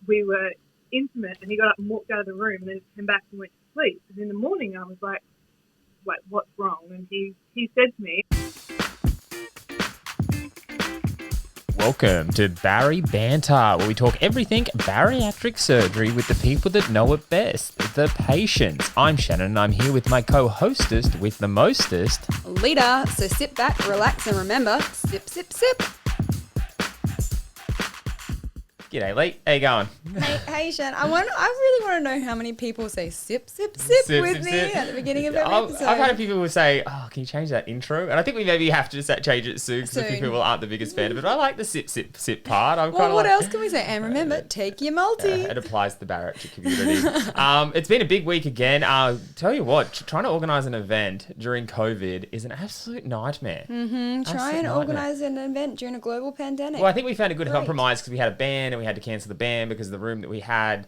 we were intimate, and he got up and walked out of the room and then came back and went to sleep. And in the morning I was like, wait, what's wrong? And he said to me, welcome to Bari Banter, where we talk everything bariatric surgery with the people that know it best, the patients. I'm Shannon, and I'm here with my co-hostess with the mostest, Lita. So sit back, relax, and remember, sip, sip, sip. G'day, Lee. How you going? Hey, Shan. I really want to know how many people say sip, sip, sip with me at the beginning of every episode. I've had a few people say, "Oh, can you change that intro?" And I think we maybe have to just change it soon because a few people aren't the biggest fan of it. I like the sip, sip, sip part. What else can we say? And remember, take your multi. It applies to the bariatric community. It's been a big week again. Tell you what, trying to organise an event during COVID is an absolute nightmare. Try and organise an event during a global pandemic. Well, I think we found a good compromise because we had a band and we had to cancel the band because the room that we had,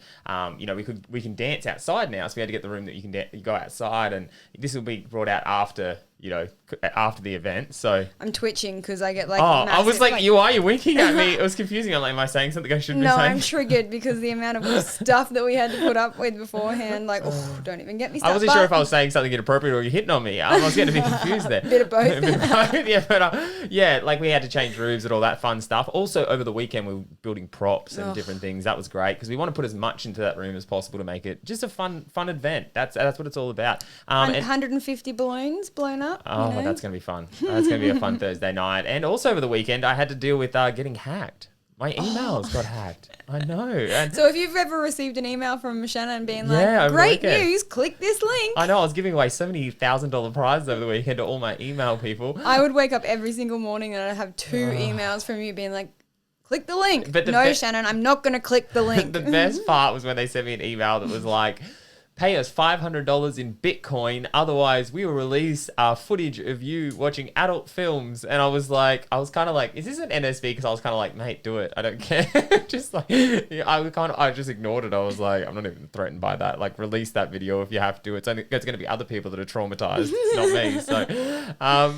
we can dance outside now, so we had to get the room that you go outside, and this will be brought out after the event. So I'm twitching because I get like. I was like, you're winking at me. It was confusing. I'm like, am I saying something I shouldn't be saying? No, I'm triggered because the amount of stuff that we had to put up with beforehand. Like, don't even get me started. I wasn't sure if I was saying something inappropriate or you're hitting on me. I was getting a bit confused there. Bit of both. Like we had to change rooms and all that fun stuff. Also, over the weekend, we were building props and different things. That was great because we want to put as much into that room as possible to make it just a fun event. That's what it's all about. 150 balloons blown up. Oh, well, that's going to be fun. That's going to be a fun Thursday night. And also over the weekend, I had to deal with getting hacked. My emails got hacked. I know. And so if you've ever received an email from Shannon being like, great news, click this link. I know. I was giving away so many $1,000 prizes over the weekend to all my email people. I would wake up every single morning and I'd have 2 emails from you being like, click the link. But Shannon, I'm not going to click the link. The best part was when they sent me an email that was like, pay us $500 in Bitcoin, otherwise we will release footage of you watching adult films. And I was kind of like, is this an NSV? Because I was kind of like, mate, do it. I don't care. Just like, I just ignored it. I was like, I'm not even threatened by that. Like, release that video if you have to. It's going to be other people that are traumatized, not me. So,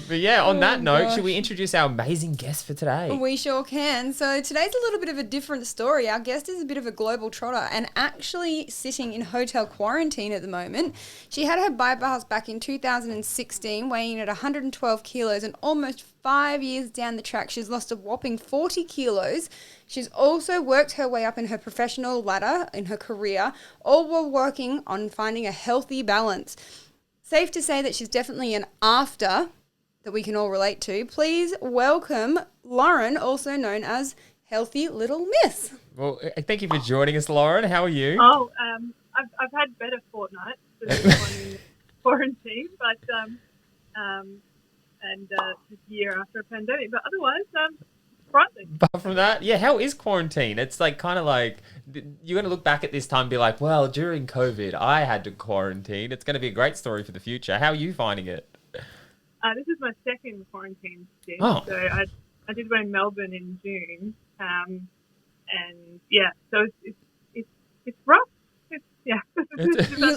but yeah, on that note, should we introduce our amazing guest for today? We sure can. So today's a little bit of a different story. Our guest is a bit of a global trotter and actually sitting in hotel quarantine at the moment. She had her bypass back in 2016, weighing in at 112 kilos, and almost 5 years down the track, she's lost a whopping 40 kilos. She's also worked her way up in her professional ladder in her career, all while working on finding a healthy balance. Safe to say that she's definitely an after that we can all relate to. Please welcome Lauren, also known as Healthy.little.miss. Well, thank you for joining us, Lauren. How are you? I've had better fortnights than this one in quarantine, but this year after a pandemic. But otherwise, frightening. Apart from that, how is quarantine? It's like kind of like you're going to look back at this time and be like, well, during COVID, I had to quarantine. It's going to be a great story for the future. How are you finding it? This is my second quarantine stint. Oh. So I did one in Melbourne in June, so it's rough.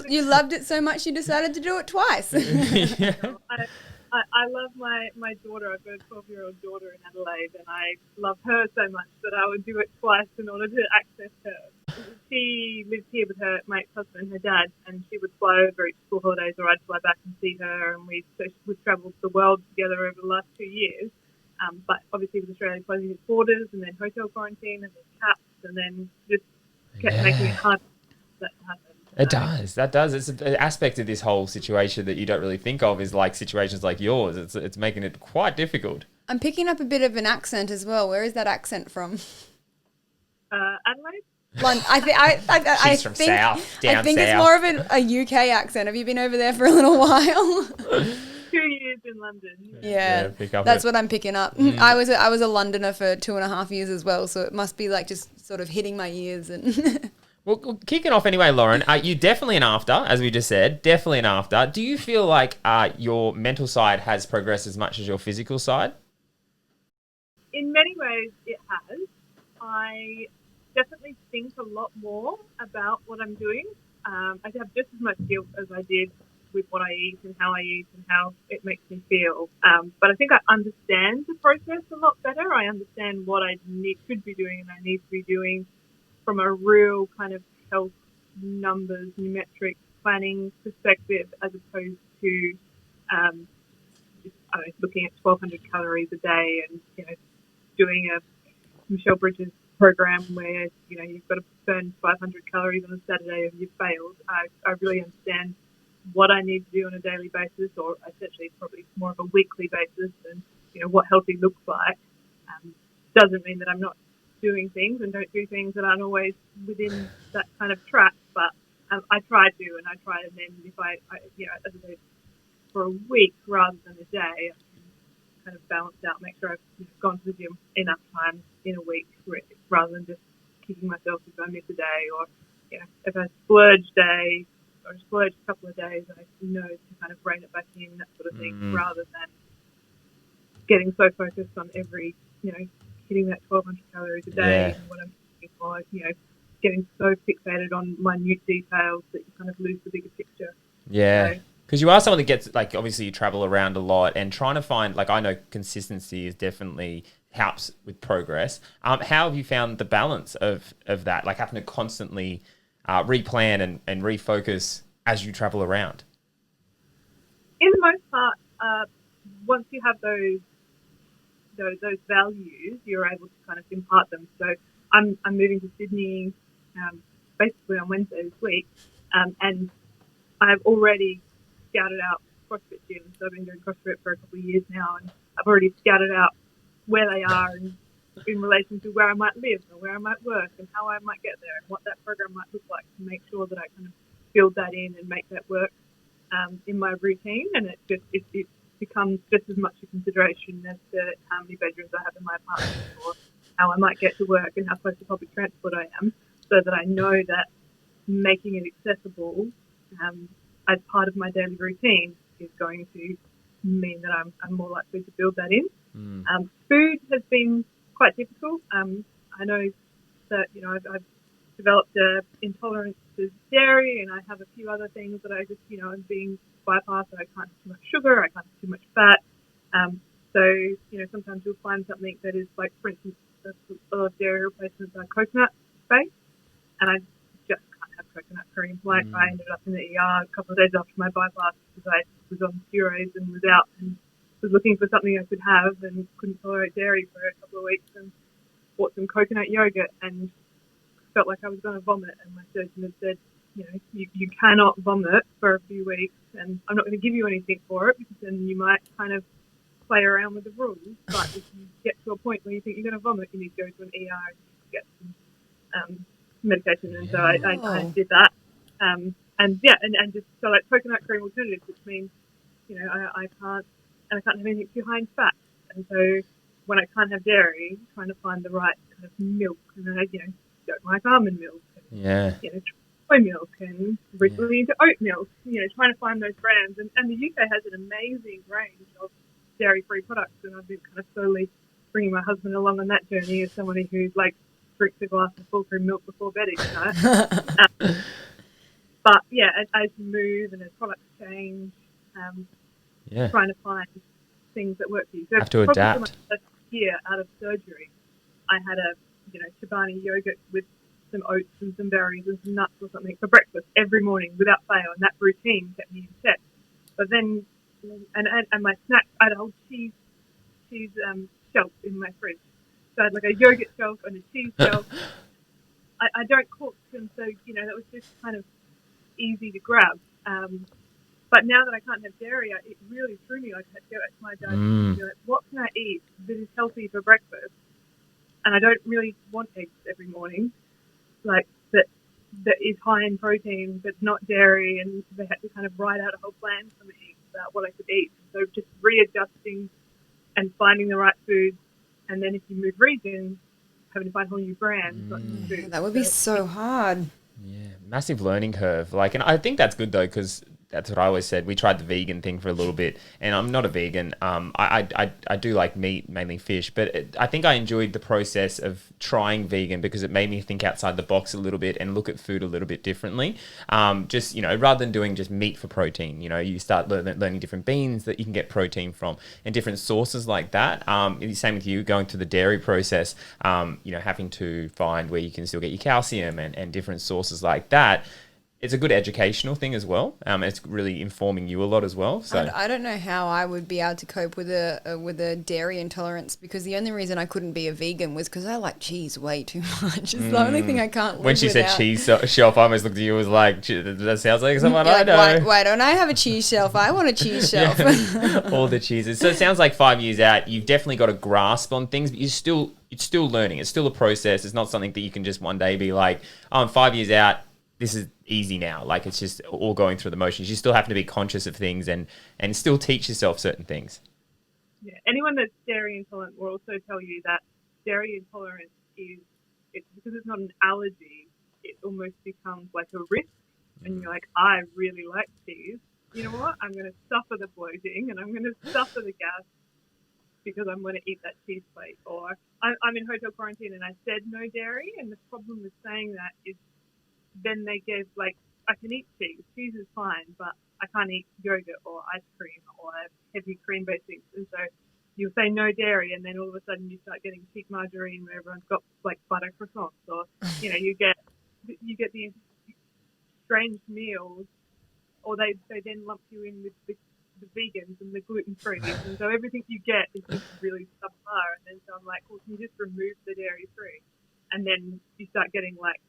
You loved it so much you decided to do it twice. I love my daughter. I've got a 12-year-old daughter in Adelaide, and I love her so much that I would do it twice in order to access her. She lives here with my ex-husband and her dad, and she would fly over each school holidays, or I'd fly back and see her, and we've travelled the world together over the last 2 years. But obviously with Australia closing its borders, and then hotel quarantine, and then caps, and then just kept making it hard for that to happen. That does. It's an aspect of this whole situation that you don't really think of is like situations like yours. It's making it quite difficult. I'm picking up a bit of an accent as well. Where is that accent from? Adelaide? London. She's from south, down I think south. It's more of a UK accent. Have you been over there for a little while? 2 years in London. Yeah, pick up that's what I'm picking up. I was a Londoner for 2.5 years as well, so it must be like just sort of hitting my ears and. Well, kicking off anyway, Lauren, you definitely an after, as we just said, definitely an after. Do you feel like your mental side has progressed as much as your physical side? In many ways, it has. I definitely think a lot more about what I'm doing. I have just as much guilt as I did with what I eat and how it makes me feel. But I think I understand the process a lot better. I understand what I should be doing and I need to be doing. from a real kind of health numbers, numeric planning perspective, as opposed to just, looking at 1,200 calories a day and doing a Michelle Bridges program where you've got to burn 500 calories on a Saturday if you've failed. I really understand what I need to do on a daily basis, or essentially probably more of a weekly basis, and what healthy looks like. Doesn't mean that I'm not doing things and don't do things that aren't always within that kind of track, but I try to, and then if I as I say, for a week rather than a day, I can kind of balance out, make sure I've gone to the gym enough times in a week, rather than just kicking myself if I miss a day, or if I splurge day or splurge a couple of days, I know to kind of rein it back in, that sort of thing, rather than getting so focused on every hitting that 1,200 calories a day and what I'm looking for, getting so fixated on minute details that you kind of lose the bigger picture. Yeah. Because you are someone that gets, like, obviously you travel around a lot, and trying to find, like, I know consistency is definitely helps with progress. How have you found the balance of that, like having to constantly replan and refocus as you travel around? In the most part, once you have those values, you're able to kind of impart them. So I'm moving to Sydney basically on Wednesday this week, and I've already scouted out CrossFit gyms. So I've been doing CrossFit for a couple of years now, and I've already scouted out where they are and in relation to where I might live or where I might work and how I might get there and what that program might look like, to make sure that I kind of build that in and make that work in my routine. And it becomes just as much a consideration as to how many bedrooms I have in my apartment, or how I might get to work and how close to public transport I am, so that I know that making it accessible as part of my daily routine is going to mean that I'm more likely to build that in. Food has been quite difficult. I know that I've developed an intolerance to dairy, and I have a few other things that I just I'm being bypassed. I can't have too much sugar, I can't have too much fat. So sometimes you'll find something that is, like, for instance, a lot of dairy replacements are coconut based, and I just can't have coconut cream. Like, I ended up in the ER a couple of days after my bypass because I was on steroids and was out and was looking for something I could have and couldn't tolerate dairy for a couple of weeks, and bought some coconut yogurt and felt like I was going to vomit, and my surgeon had said, you cannot vomit for a few weeks, and I'm not going to give you anything for it, because then you might kind of play around with the rules. But if you get to a point where you think you're going to vomit, you need to go to an ER and get some medication. And so I did that. And just so, like, coconut cream alternatives, which means, I can't have anything too high in fat. And so when I can't have dairy, trying to find the right kind of milk, and I, don't like almond milk. And, soy milk, and recently into oat milk, trying to find those brands. And the UK has an amazing range of dairy-free products, and I've been kind of slowly bringing my husband along on that journey as somebody who, like, drinks a glass of full cream milk before bed each night. But yeah, as you move and as products change, trying to find things that work for you. So have to adapt. My first year out of surgery, I had a Chobani yogurt with some oats and some berries and some nuts or something for breakfast every morning without fail, and that routine kept me in check. But then, and my snacks, I had a whole cheese shelf in my fridge. So I had, like, a yogurt shelf and a cheese shelf. I don't cook, and so that was just kind of easy to grab. But now that I can't have dairy, it really threw me. Like, I had to go back to my diet and be like, what can I eat that is healthy for breakfast? And I don't really want eggs every morning, like, that is high in protein but not dairy, and they had to kind of write out a whole plan for me about what I could eat. So just readjusting and finding the right foods, and then if you move regions, having to find whole new brands. That would be so hard. Yeah, massive learning curve. Like, and I think that's good though, because that's what I always said. We tried the vegan thing for a little bit, and I'm not a vegan. I do like meat, mainly fish, but I think I enjoyed the process of trying vegan because it made me think outside the box a little bit and look at food a little bit differently. Just, rather than doing just meat for protein, you start learning different beans that you can get protein from and different sources like that. Same with you going through the dairy process, having to find where you can still get your calcium and different sources like that. It's a good educational thing as well. It's really informing you a lot as well. So I don't know how I would be able to cope with a dairy intolerance, because the only reason I couldn't be a vegan was because I like cheese way too much. It's the only thing I can't live when she without. said cheese shelf, I almost looked at you and was like, that sounds like someone I know. Why don't I have a cheese shelf? I want a cheese shelf. All the cheeses. So it sounds like 5 years out, you've definitely got a grasp on things, but it's still learning. It's still a process. It's not something that you can just one day be like, oh, I'm 5 years out, this is easy now. Like, it's just all going through the motions. You still have to be conscious of things and still teach yourself certain things. Yeah. Anyone that's dairy intolerant will also tell you that dairy intolerance it's because it's not an allergy, it almost becomes like a risk. And you're like, I really like cheese. You know what? I'm going to suffer the bloating and I'm going to suffer the gas because I'm going to eat that cheese plate. Or I'm in hotel quarantine and I said no dairy. And the problem with saying that is then they gave, like, I can eat cheese. Cheese is fine, but I can't eat yogurt or ice cream or heavy cream-based things. And so you say no dairy, and then all of a sudden you start getting cheap margarine where everyone's got, like, butter croissants. Or, you get these strange meals, or they then lump you in with the vegans and the gluten-free. And so everything you get is just really subpar. And then so I'm like, well, can you just remove the dairy-free? And then you start getting, like,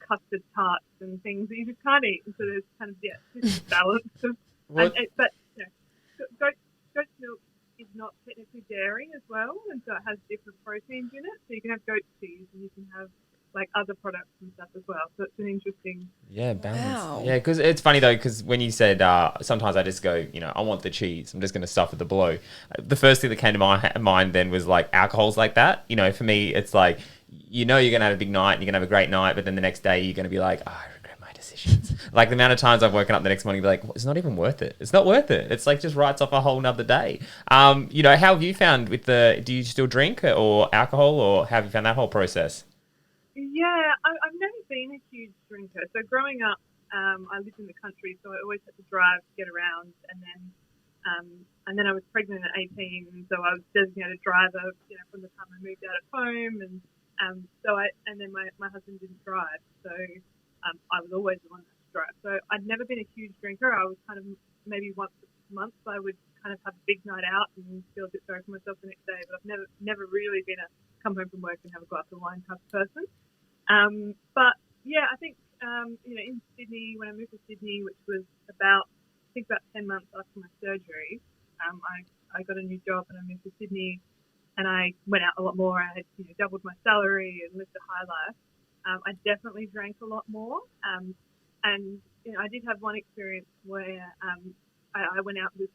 custard tarts and things that you just can't eat. And so there's kind of, this balance of, goat's milk is not technically dairy as well, and so it has different proteins in it. So you can have goat cheese and you can have like other products and stuff as well. So it's an interesting balance. Wow. Yeah, because it's funny though, because when you said sometimes I just go, I want the cheese. I'm just going to suffer the blow. The first thing that came to my mind then was like alcohol's like that. For me, it's like, you're going to have a big night and you're going to have a great night, but then the next day you're going to be like, I regret my decisions. Like the amount of times I've woken up the next morning and be like, it's not even worth it. It's not worth it. It's like just writes off a whole nother day. How have you found do you still drink or alcohol, or how have you found that whole process? Yeah, I've never been a huge drinker. So growing up, I lived in the country, so I always had to drive to get around. And then I was pregnant at 18, and so I was designated driver, from the time I moved out of home. And then my husband didn't drive, so I was always the one that had to drive. So I'd never been a huge drinker. I was kind of maybe once a month I would kind of have a big night out and feel a bit sorry for myself the next day. But I've never really been a come home from work and have a glass of wine type of person. But yeah, I think in Sydney, when I moved to Sydney, which was about 10 months after my surgery, I got a new job and I moved to Sydney. And I went out a lot more. I had doubled my salary and lived a high life. I definitely drank a lot more. And I did have one experience where I went out with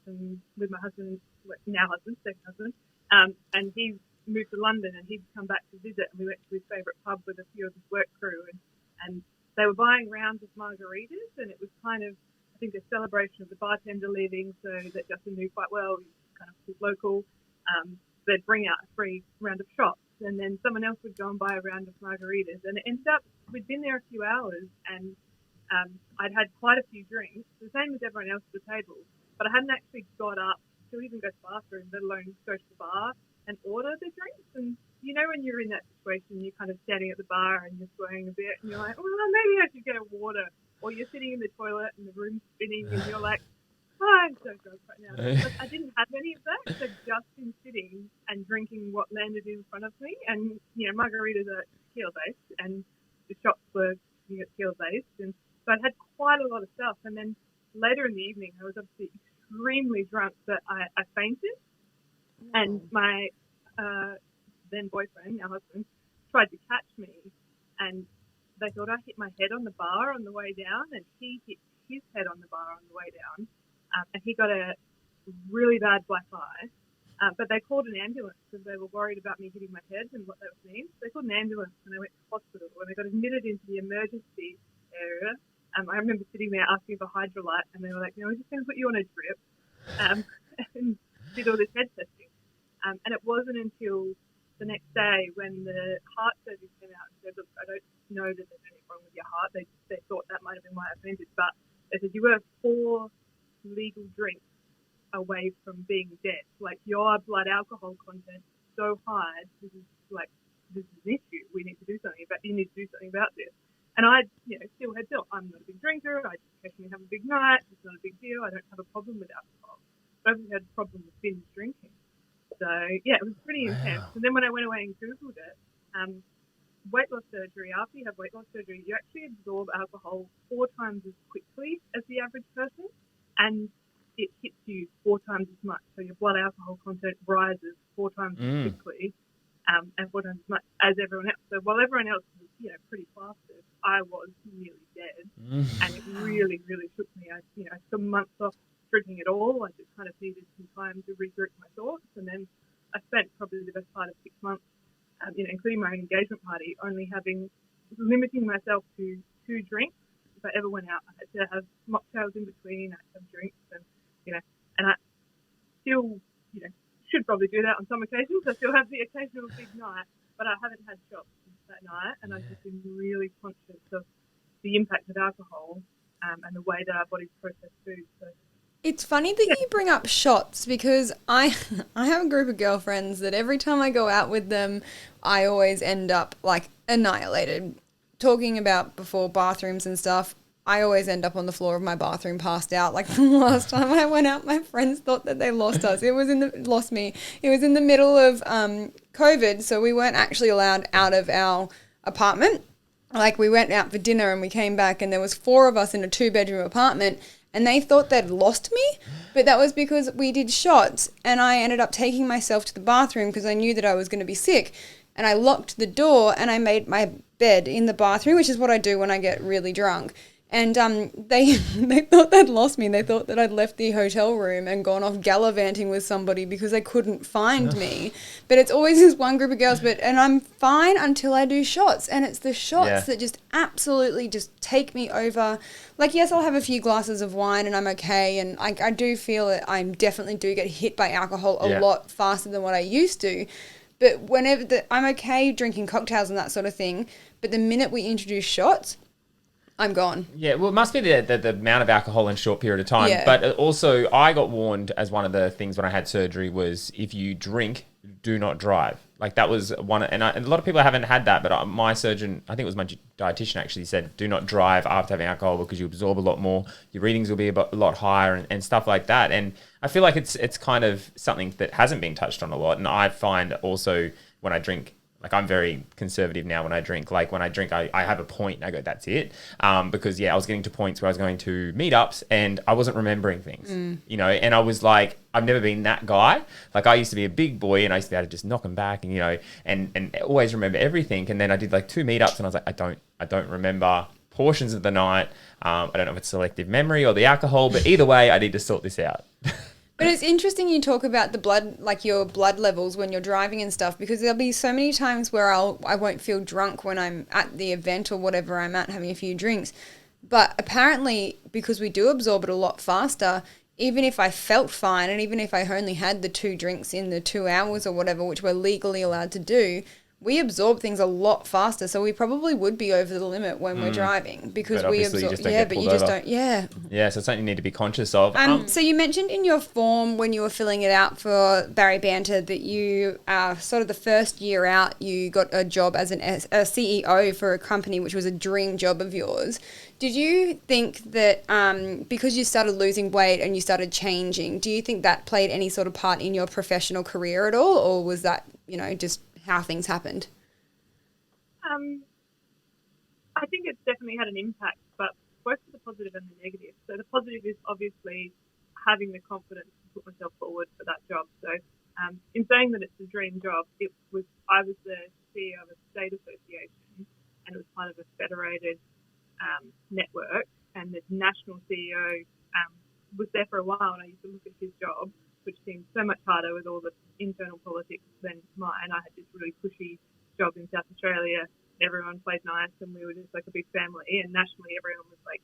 my husband, now husband, second husband, and he moved to London and he'd come back to visit, and we went to his favourite pub with a few of his work crew, and they were buying rounds of margaritas, and it was kind of, I think, a celebration of the bartender leaving, so that Justin knew quite well. He was kind of local. They'd bring out a free round of shots, and then someone else would go and buy a round of margaritas. And it ended up, we'd been there a few hours, and I'd had quite a few drinks, the same as everyone else at the table, but I hadn't actually got up to even go to the bathroom, let alone go to the bar and order the drinks. And when you're in that situation, you're kind of standing at the bar and you're swaying a bit, and you're like, well, maybe I should get a water. Or you're sitting in the toilet and the room's spinning, and you're like, I'm so drunk right now. But I didn't have any of that. So just been sitting and drinking what landed in front of me. And, margaritas are tequila-based, and the shots were tequila-based. And so I had quite a lot of stuff. And then later in the evening, I was obviously extremely drunk that I fainted. And my then boyfriend, now husband, tried to catch me. And they thought I hit my head on the bar on the way down, and he hit his head on the bar on the way down. And he got a really bad black eye. But they called an ambulance because they were worried about me hitting my head and what that would mean. So they called an ambulance and I went to hospital, and I got admitted into the emergency area. I remember sitting there asking for Hydrolyte, and they were like, no, we're just going to put you on a drip, and did all this head testing. And it wasn't until the next day when the heart surgeon came out and said, look, I don't know that there's anything wrong with your heart. They thought that might have been why I fainted, but they said you were 4 legal drinks away from being dead. Like, your blood alcohol content is so high, this is an issue. We need to do something about. You need to do something about this. And I, still had thought, I'm not a big drinker. I just occasionally have a big night. It's not a big deal. I don't have a problem with alcohol. I haven't had a problem with binge drinking. So yeah, it was pretty intense. And then when I went away and Googled it, weight loss surgery. After you have weight loss surgery, you actually absorb alcohol 4 times as quickly as the average person, and it hits you 4 times as much. So your blood alcohol content rises 4 times as quickly. And 4 times as much as everyone else. So while everyone else was, pretty plastered, I was nearly dead, and it really, really shook me. I took months off drinking at all. I just kind of needed some time to regroup my thoughts, and then I spent probably the best part of 6 months, including my own engagement party, only limiting myself to 2 drinks. If I ever went out, I had to have mocktails in between. I had to have drinks, and I still, should probably do that on some occasions. I still have the occasional big night, but I haven't had shots since that night, and I've just been really conscious of the impact of alcohol and the way that our bodies process food. So, it's funny that you bring up shots, because I have a group of girlfriends that every time I go out with them, I always end up like annihilated. Talking about before bathrooms and stuff, I always end up on the floor of my bathroom passed out. Like the last time I went out, my friends thought that they lost us. It was in the middle of COVID, so we weren't actually allowed out of our apartment. Like, we went out for dinner and we came back, and there was 4 of us in a 2-bedroom apartment, and they thought they'd lost me, but that was because we did shots, and I ended up taking myself to the bathroom because I knew that I was going to be sick, and I locked the door and I made my bed in the bathroom, which is what I do when I get really drunk. And they thought they'd lost me. They thought that I'd left the hotel room and gone off gallivanting with somebody because they couldn't find me. But it's always this one group of girls. And I'm fine until I do shots. And it's the shots that just absolutely just take me over. Like, yes, I'll have a few glasses of wine and I'm okay. And I do feel that I definitely do get hit by alcohol a lot faster than what I used to. But I'm okay drinking cocktails and that sort of thing. But the minute we introduce shots, I'm gone. Yeah, well, it must be the amount of alcohol in a short period of time. Yeah. But also, I got warned as one of the things when I had surgery was if you drink, do not drive. Like, that was one, and a lot of people haven't had that, but my surgeon, I think it was my dietitian, actually said, do not drive after having alcohol because you absorb a lot more. Your readings will be a lot higher and stuff like that. And I feel like it's kind of something that hasn't been touched on a lot. And I find also when I drink, like, I'm very conservative now when I drink. Like, when I drink, I have a point and I go, that's it. Because, I was getting to points where I was going to meetups and I wasn't remembering things, and I was like, I've never been that guy. Like, I used to be a big boy and I used to be able to just knock them back and always remember everything. And then I did like 2 meetups and I was like, I don't remember portions of the night. I don't know if it's selective memory or the alcohol, but either way, I need to sort this out. But it's interesting you talk about the blood, like your blood levels when you're driving and stuff, because there'll be so many times where I won't feel drunk when I'm at the event or whatever I'm at having a few drinks. But apparently, because we do absorb it a lot faster, even if I felt fine and even if I only had the 2 drinks in the 2 hours or whatever, which we're legally allowed to do, we absorb things a lot faster, so we probably would be over the limit when we're driving because we absorb. But you just don't. Yeah. Yeah, so it's something you need to be conscious of. So you mentioned in your form when you were filling it out for Bari Banter that you, sort of the first year out, you got a job as a CEO for a company, which was a dream job of yours. Did you think that because you started losing weight and you started changing, do you think that played any sort of part in your professional career at all, or was that just how things happened? I think it's definitely had an impact, but both the positive and the negative. So the positive is obviously having the confidence to put myself forward for that job. So in saying that it's a dream job, I was the CEO of a state association, and it was part of a federated network, and the national CEO was there for a while, and I used to look at his job, which seemed so much harder with all the internal politics than mine. I had this really cushy job in South Australia. Everyone played nice and we were just like a big family, and nationally everyone was like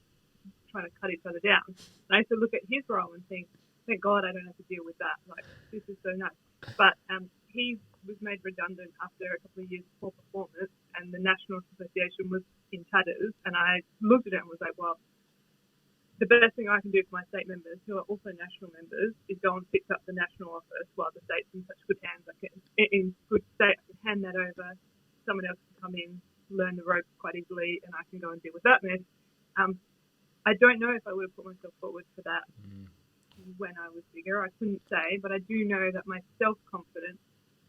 trying to cut each other down. And I used to look at his role and think, thank God I don't have to deal with that. Like, this is so nice. But he was made redundant after a couple of years of poor performance, and the National Association was in tatters. And I looked at it and was like, well, the best thing I can do for my state members, who are also national members, is go and fix up the national office while the state's in such good hands. In good state, I can hand that over. Someone else can come in, learn the ropes quite easily, and I can go and deal with that mess. I don't know if I would have put myself forward for that when I was bigger. I couldn't say, but I do know that my self-confidence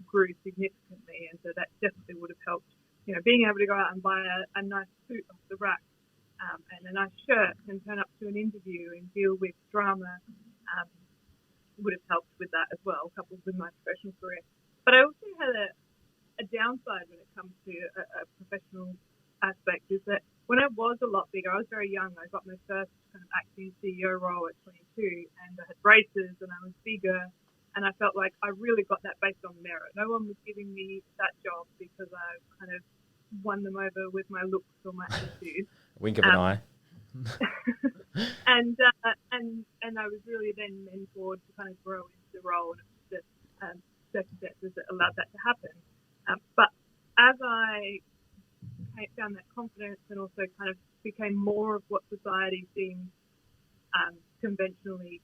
grew significantly, and so that definitely would have helped. You know, being able to go out and buy a nice suit off the rack and a nice shirt and turn up to an interview and deal with drama would have helped with that as well, coupled with my professional career. But I also had a downside when it comes to a professional aspect, is that when I was a lot bigger, I was very young. I got my first kind of acting CEO role at 22, and I had braces and I was bigger, and I felt like I really got that based on merit. No one was giving me that job because I kind of won them over with my looks or my attitude. Wink of an eye. and I was really then mentored to kind of grow into the role, and it was the circumstances that allowed that to happen. But as I found that confidence and also kind of became more of what society seems conventionally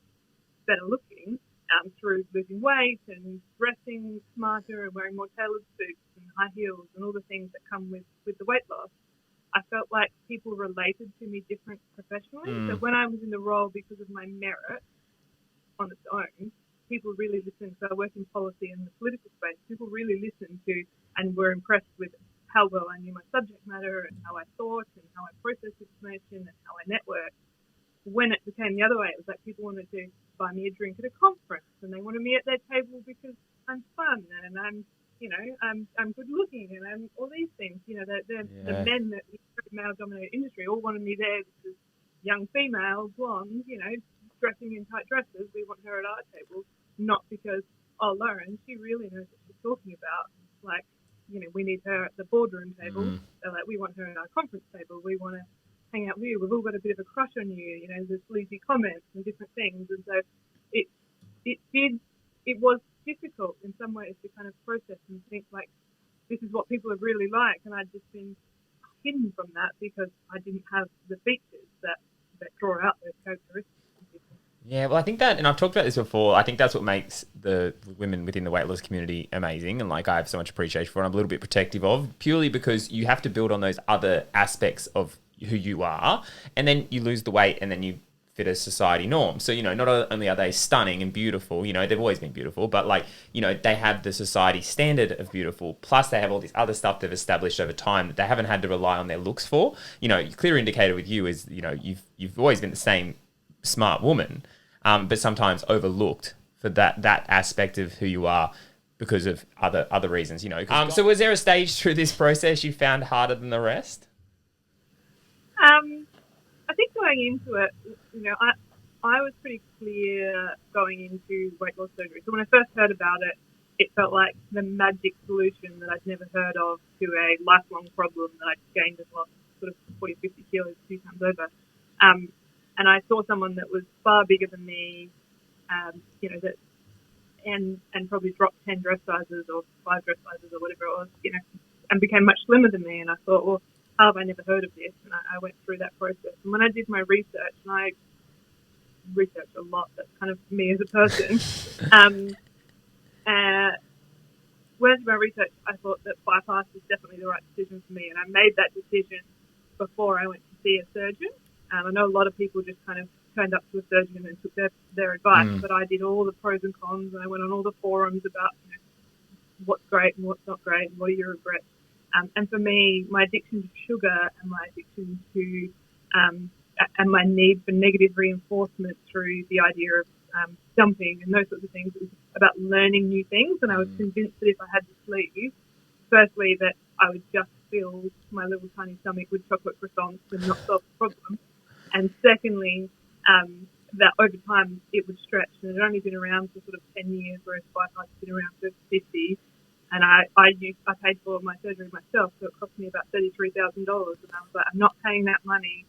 better looking, through losing weight and dressing smarter and wearing more tailored suits and high heels and all the things that come with the weight loss, I felt like people related to me different professionally. So when I was in the role, because of my merit on its own, people really listened. So I work in policy and the political space. People really listened to and were impressed with how well I knew my subject matter and how I thought and how I processed information and how I networked. When it became the other way, it was like people wanted to buy me a drink at a conference, and they wanted me at their table because I'm fun and I'm good looking and I'm all these things. You know, the men that male-dominated industry all wanted me there because young female, blonde, you know, dressing in tight dresses. We want her at our table, not because, oh, Lauren, she really knows what she's talking about. Like, you know, we need her at the boardroom table. They're like, we want her at our conference table. We want to hang out with you. We've all got a bit of a crush on you. You know, there's sleazy comments and different things. And so it was difficult in some ways to kind of process and think like, this is what people have really like. And I'd just been hidden from that because I didn't have the features that draw out those characteristics. Yeah, well, I think that, and I've talked about this before, I think that's what makes the women within the weight loss community amazing, and like I have so much appreciation for, and I'm a little bit protective of, purely because you have to build on those other aspects of who you are, and then you lose the weight, and then you fit a society norm. So, you know, not only are they stunning and beautiful, you know, they've always been beautiful, but like, you know, they have the society standard of beautiful, plus they have all this other stuff they've established over time that they haven't had to rely on their looks for. You know, a clear indicator with you is, you know, you've always been the same smart woman, but sometimes overlooked for that aspect of who you are because of other reasons, you know. So was there a stage through this process you found harder than the rest? I think going into it, you know, I was pretty clear going into weight loss surgery. So when I first heard about it, it felt like the magic solution that I'd never heard of to a lifelong problem that I'd gained and lost sort of 40, 50 kilos 2 times over. And I saw someone that was far bigger than me, you know, that and probably dropped 10 dress sizes or 5 dress sizes or whatever it was, you know, and became much slimmer than me. And I thought, well, how have I never heard of this? And I went through that process. And when I did my research, and I researched a lot, that's kind of me as a person, when I did my research, I thought that bypass was definitely the right decision for me. And I made that decision before I went to see a surgeon. I know a lot of people just kind of turned up to a surgeon and took their advice, but I did all the pros and cons, and I went on all the forums about, you know, what's great and what's not great and what are your regrets. And for me, my addiction to sugar and my addiction to and my need for negative reinforcement through the idea of dumping and those sorts of things, it was about learning new things. And I was convinced that if I had the sleeve, firstly, that I would just fill my little tiny stomach with chocolate croissants and not solve the problem. And secondly, that over time it would stretch, and it had only been around for sort of 10 years, whereas bypass has been around for 50. And I paid for my surgery myself, so it cost me about $33,000. And I was like, I'm not paying that money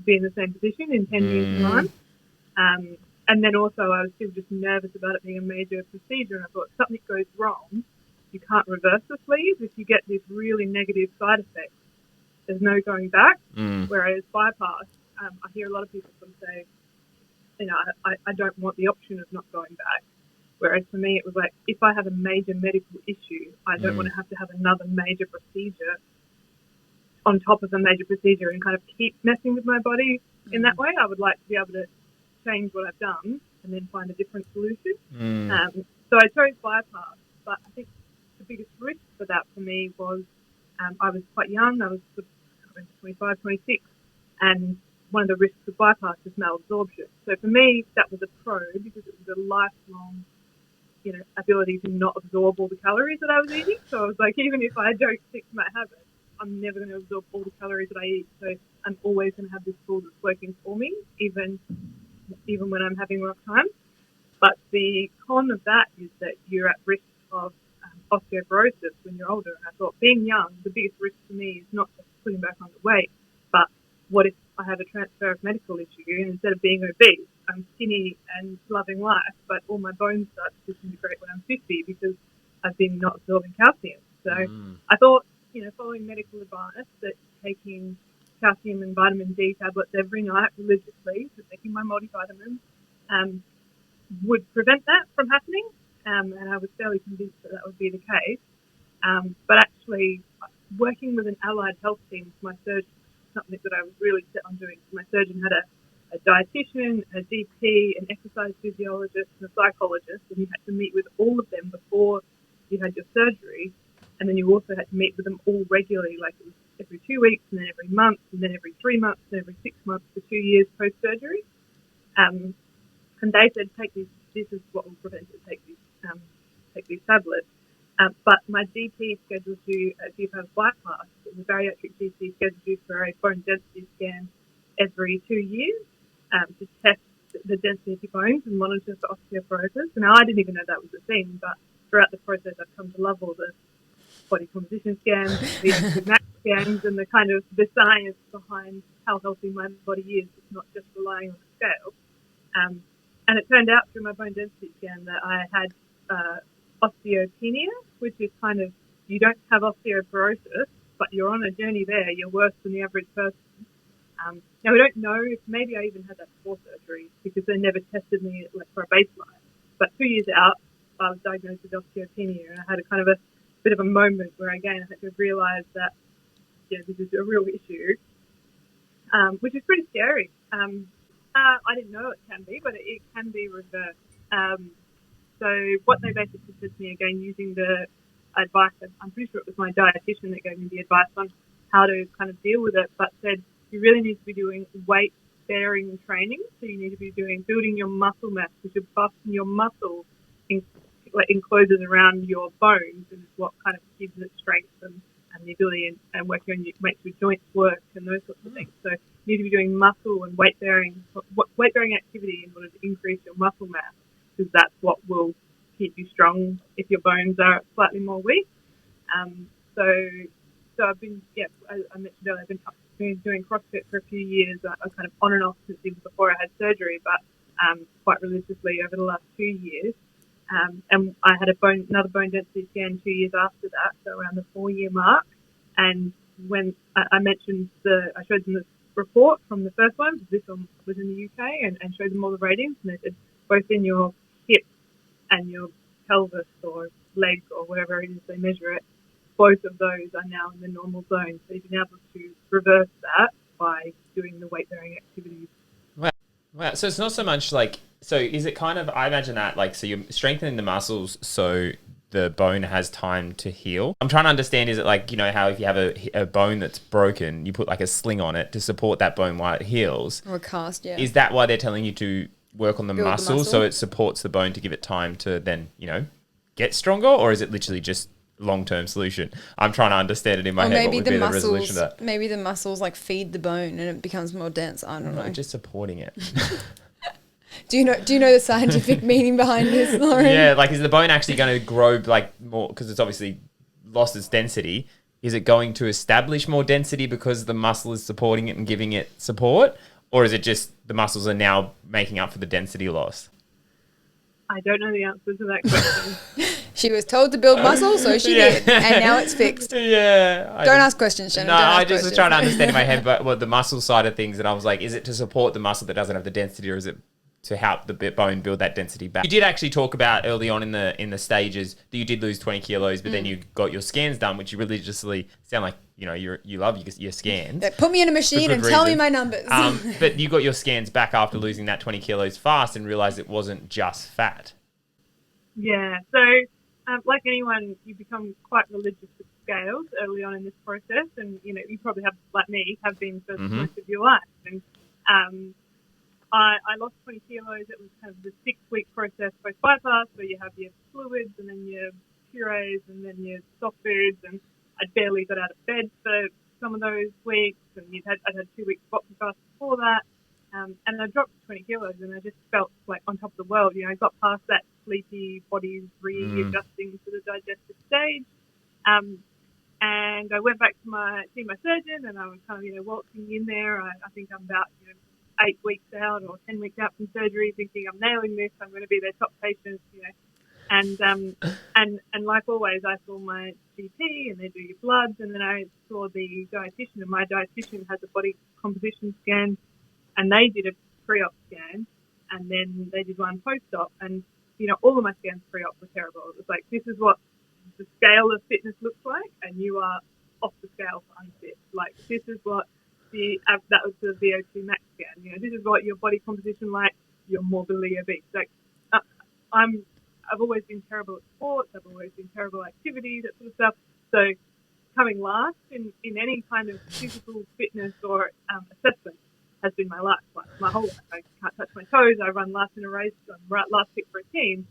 to be in the same position in 10 years' time. And then also I was still just nervous about it being a major procedure, and I thought if something goes wrong, you can't reverse the sleeve. If you get this really negative side effect, there's no going back. Whereas bypass, I hear a lot of people sort of say, you know, I don't want the option of not going back. Whereas for me, it was like, if I have a major medical issue, I don't want to have another major procedure on top of a major procedure and kind of keep messing with my body in that way. I would like to be able to change what I've done and then find a different solution. So I chose bypass, but I think the biggest risk for that for me was I was quite young. I was 25, 26, and one of the risks of bypass is malabsorption. So for me, that was a pro because it was a lifelong, you know, ability to not absorb all the calories that I was eating. So I was like, even if I don't fix my habit, I'm never going to absorb all the calories that I eat. So I'm always going to have this tool that's working for me, even when I'm having a rough time. But the con of that is that you're at risk of osteoporosis when you're older. And I thought, being young, the biggest risk for me is not just putting back on the weight, but what if I have a transfer of medical issue and instead of being obese, I'm skinny and loving life, but all my bones start to disintegrate when I'm 50 because I've been not absorbing calcium. So I thought, you know, following medical advice that taking calcium and vitamin D tablets every night religiously, so taking my multivitamins, would prevent that from happening. And I was fairly convinced that would be the case. But actually, working with an allied health team with my surgeon, something that I was really set on doing. My surgeon had a dietitian, a GP, an exercise physiologist, and a psychologist, and you had to meet with all of them before you had your surgery. And then you also had to meet with them all regularly, like it was every 2 weeks, and then every month, and then every 3 months, and every 6 months for 2 years post-surgery. And they said, this is what will prevent you, take these tablets. But my GP scheduled you, if you have bypass, the bariatric GP scheduled you for a bone density scan every 2 years to test the density of your bones and monitor for osteoporosis. Now, I didn't even know that was a thing, but throughout the process, I've come to love all the body composition scans, the max scans, and the kind of the science behind how healthy my body is. It's not just relying on the scale. And it turned out through my bone density scan that I had osteopenia, which is kind of, you don't have osteoporosis, but you're on a journey there. You're worse than the average person. Now, we don't know if maybe I even had that before surgery because they never tested me like for a baseline. But 2 years out, I was diagnosed with osteopenia, and I had a kind of a bit of a moment where, again, I had to realise that, yeah, this is a real issue, which is pretty scary. I didn't know it can be, but it can be reversed. So what they basically said to me, again, using the advice, I'm pretty sure it was my dietitian that gave me the advice on how to kind of deal with it, but said you really need to be doing weight-bearing training. So you need to be building your muscle mass, because your muscle encloses around your bones and is what kind of gives it strength and the ability and working on makes your joints work and those sorts of things. So you need to be doing muscle and weight-bearing activity in order to increase your muscle mass, because that's what will keep you strong if your bones are slightly more weak. So I've been, as I mentioned earlier, I've been doing CrossFit for a few years, kind of on and off since even before I had surgery, but quite religiously over the last 2 years. And I had another bone density scan 2 years after that, so around the 4-year mark. And when I mentioned I showed them the report from the first one, because this one was in the UK, and showed them all the ratings, and they said both in your hip and your pelvis or leg or whatever it is they measure it, both of those are now in the normal zone. So you've been able to reverse that by doing the weight-bearing activities. Wow. So it's not so much like, so is it kind of, I imagine that like, so you're strengthening the muscles so the bone has time to heal. I'm trying to understand, is it like, you know, how if you have a bone that's broken, you put like a sling on it to support that bone while it heals? Or a cast, yeah. Is that why they're telling you to work on the muscle so it supports the bone to give it time to then, you know, get stronger? Or is it literally just long-term solution? I'm trying to understand it in my head. What would be the resolution of that? Maybe the muscles like feed the bone and it becomes more dense. I don't know. Just supporting it. Do you know the scientific meaning behind this, Lauren? Yeah, like is the bone actually going to grow like more, because it's obviously lost its density? Is it going to establish more density because the muscle is supporting it and giving it support? Or is it just the muscles are now making up for the density loss? I don't know the answer to that question. She was told to build muscle, so she did, and now it's fixed. Yeah. Don't ask questions, Shannon. No, Don't ask I just was questions. trying to understand in my head but the muscle side of things, and I was like, is it to support the muscle that doesn't have the density, or is it to help the bone build that density back? You did actually talk about early on in the stages that you did lose 20 kilos, but then you got your scans done, which you religiously sound like, you know, you love your scans. Yeah, put me in a machine and tell me my numbers. But you got your scans back after losing that 20 kilos fast and realized it wasn't just fat. Yeah, so like anyone, you become quite religious with scales early on in this process, and you know you probably have, like me, have been for most of your life. And I lost 20 kilos. It was kind of the 6-week process post bypass, where you have your fluids and then your purees and then your soft foods, and I barely got out of bed for some of those weeks, and I'd had 2 weeks of boxing fast before that. And I dropped 20 kilos, and I just felt like on top of the world. You know, I got past that sleepy body's readjusting to the digestive stage. And I went back to see my surgeon, and I was kind of, you know, waltzing in there. I think I'm about, you know, 8 weeks out or 10 weeks out from surgery, thinking I'm nailing this. I'm going to be their top patient, you know. And like always, I saw my GP, and they do your bloods, and then I saw the dietitian, and my dietitian has a body composition scan. And they did a pre-op scan, and then they did one post-op. And, you know, all of my scans pre-op were terrible. It was like, this is what the scale of fitness looks like, and you are off the scale for unfit. Like, this is what that was the VO2 max scan. You know, this is what your body composition like. You're morbidly obese. Like, I've always been terrible at sports. I've always been terrible at activity, that sort of stuff. So coming last in any kind of physical fitness or assessment has been my life, like my whole life. I can't touch my toes. I run last in a race. I'm last pick for a team.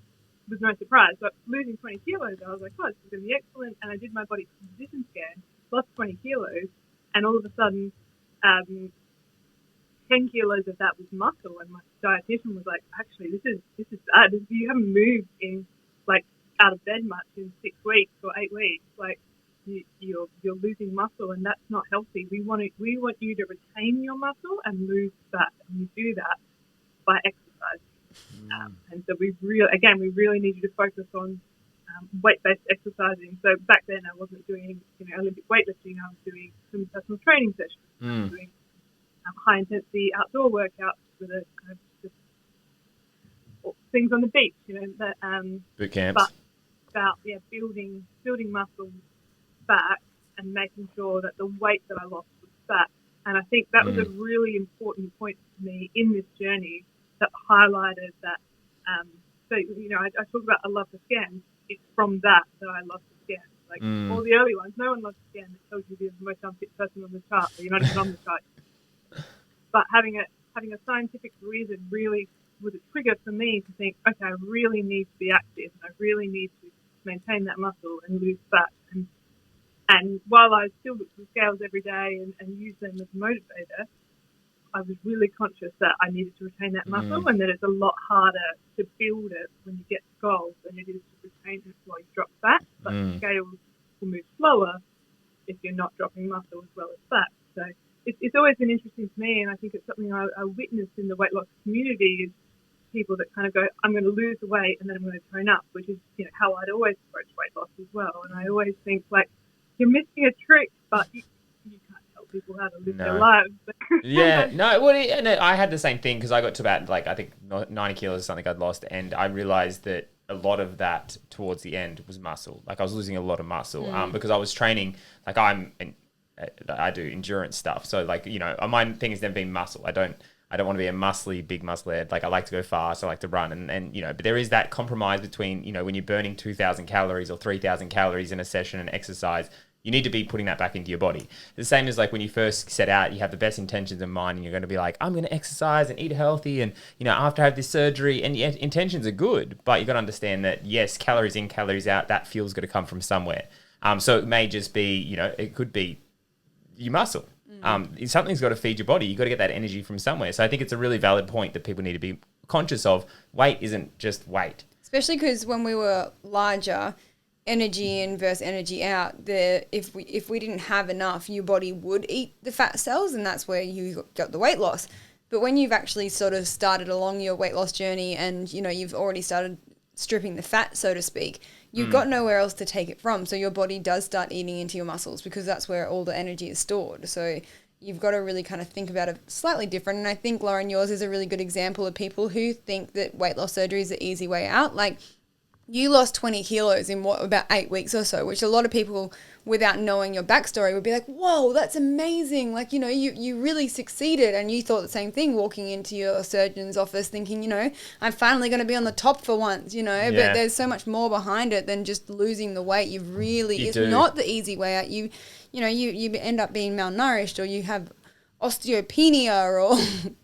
It was no surprise. But losing 20 kilos, I was like, oh, this is going to be excellent. And I did my body composition scan, lost 20 kilos, and all of a sudden, 10 kilos of that was muscle. And my dietitian was like, actually, this is bad. You haven't moved in, like, out of bed much in 6 weeks or 8 weeks. Like, you're losing muscle, and that's not healthy. We want you to retain your muscle and lose fat, and you do that by exercising. And so we really need you to focus on weight-based exercising. So back then I wasn't doing, you know, Olympic weightlifting. I was doing some personal training sessions. I was doing high-intensity outdoor workouts with a kind of just things on the beach, you know, that boot camps. But about building muscle back and making sure that the weight that I lost was fat. And I think that was a really important point for me in this journey that highlighted that. So, you know, I talk about I love the scans. It's from that I love the scans. Like all the early ones, no one loves the scan that tells you you're the most unfit person on the chart, or you're not even on the chart. But having a scientific reason really was a trigger for me to think, okay, I really need to be active. I really need to maintain that muscle and lose fat. And while I still look at the scales every day and use them as a motivator, I was really conscious that I needed to retain that muscle and that it's a lot harder to build it when you get to goals than it is to retain it while you drop fat. But the scales will move slower if you're not dropping muscle as well as fat. So it's always been interesting to me, and I think it's something I witnessed in the weight loss community, is people that kind of go, I'm going to lose the weight and then I'm going to tone up, which is, you know, how I'd always approach weight loss as well. And I always think, like, you're missing a trick, but you can't tell people how to live their lives. Yeah, no, well, I had the same thing, because I got to about, like, I think 90 kilos or something I'd lost, and I realized that a lot of that towards the end was muscle. Like, I was losing a lot of muscle because I was training, like, I do endurance stuff. So, like, you know, my thing has never been muscle. I don't want to be a muscly, big musclehead. Like, I like to go fast. I like to run. And you know, but there is that compromise between, you know, when you're burning 2,000 calories or 3,000 calories in a session and exercise, you need to be putting that back into your body. The same as, like, when you first set out, you have the best intentions in mind, and you're going to be like, I'm going to exercise and eat healthy, and, you know, after I have this surgery, and yeah, intentions are good, but you got to understand that, yes, calories in, calories out, that fuel's got to come from somewhere. So it may just be, you know, it could be your muscle. Something's got to feed your body. You got to get that energy from somewhere. So I think it's a really valid point that people need to be conscious of. Weight isn't just weight. Especially because when we were larger, energy in versus energy out, if we didn't have enough, your body would eat the fat cells, and that's where you got the weight loss. But when you've actually sort of started along your weight loss journey and, you know, you've already started stripping the fat, so to speak, you've got nowhere else to take it from. So your body does start eating into your muscles because that's where all the energy is stored. So you've got to really kind of think about it slightly different. And I think, Lauren, yours is a really good example of people who think that weight loss surgery is the easy way out. Like, you lost 20 kilos in about 8 weeks or so, which a lot of people without knowing your backstory would be like, whoa, that's amazing. Like, you know, you really succeeded. And you thought the same thing walking into your surgeon's office thinking, you know, I'm finally going to be on the top for once, you know, but there's so much more behind it than just losing the weight. It's not the easy way out. You end up being malnourished, or you have osteopenia, or